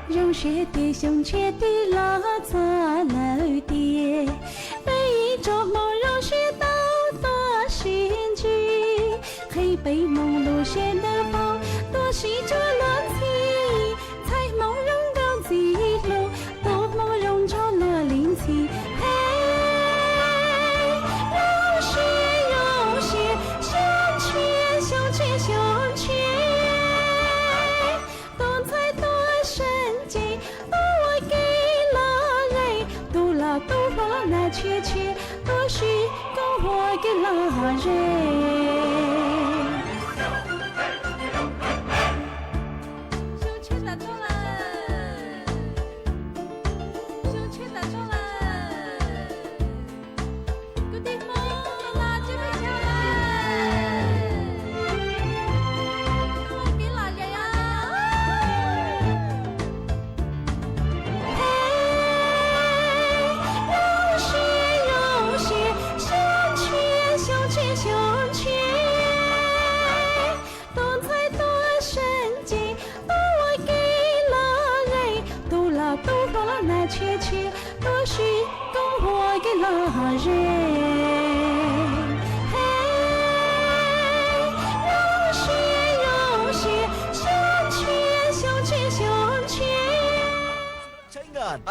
肉血的胸切的拉杂楼的，被一着梦肉血到多心机。黑白梦路线的风，多是这乱气，才梦容到自路，多梦容着了灵气。嘿，肉血肉血，胸缺胸缺胸缺，多才多神经，多我给了人，多了多我那缺缺，多是够我给了人。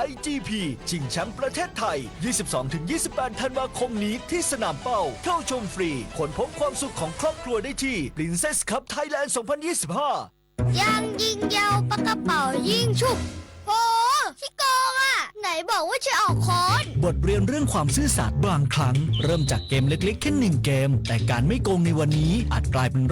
IGP ชิงแชมป์ประเทศไทย 22-28 ธันวาคมนี้ที่สนามเป้าเข้าชมฟรีค้นพบความสุขของครอบครัวได้ที่ Princess Cup Thailand 2025 ยังยิงยาวปากกระเป๋ายิงฉุบโหขี้โกงอ่ะไหนบอกว่าจะออกคอนบทเรียนเรื่องความซื่อสัตย์บางครั้งเริ่มจากเกมเล็กๆแค่1 เกมแต่การไม่โกงในวันนี้อาจกลายเป็น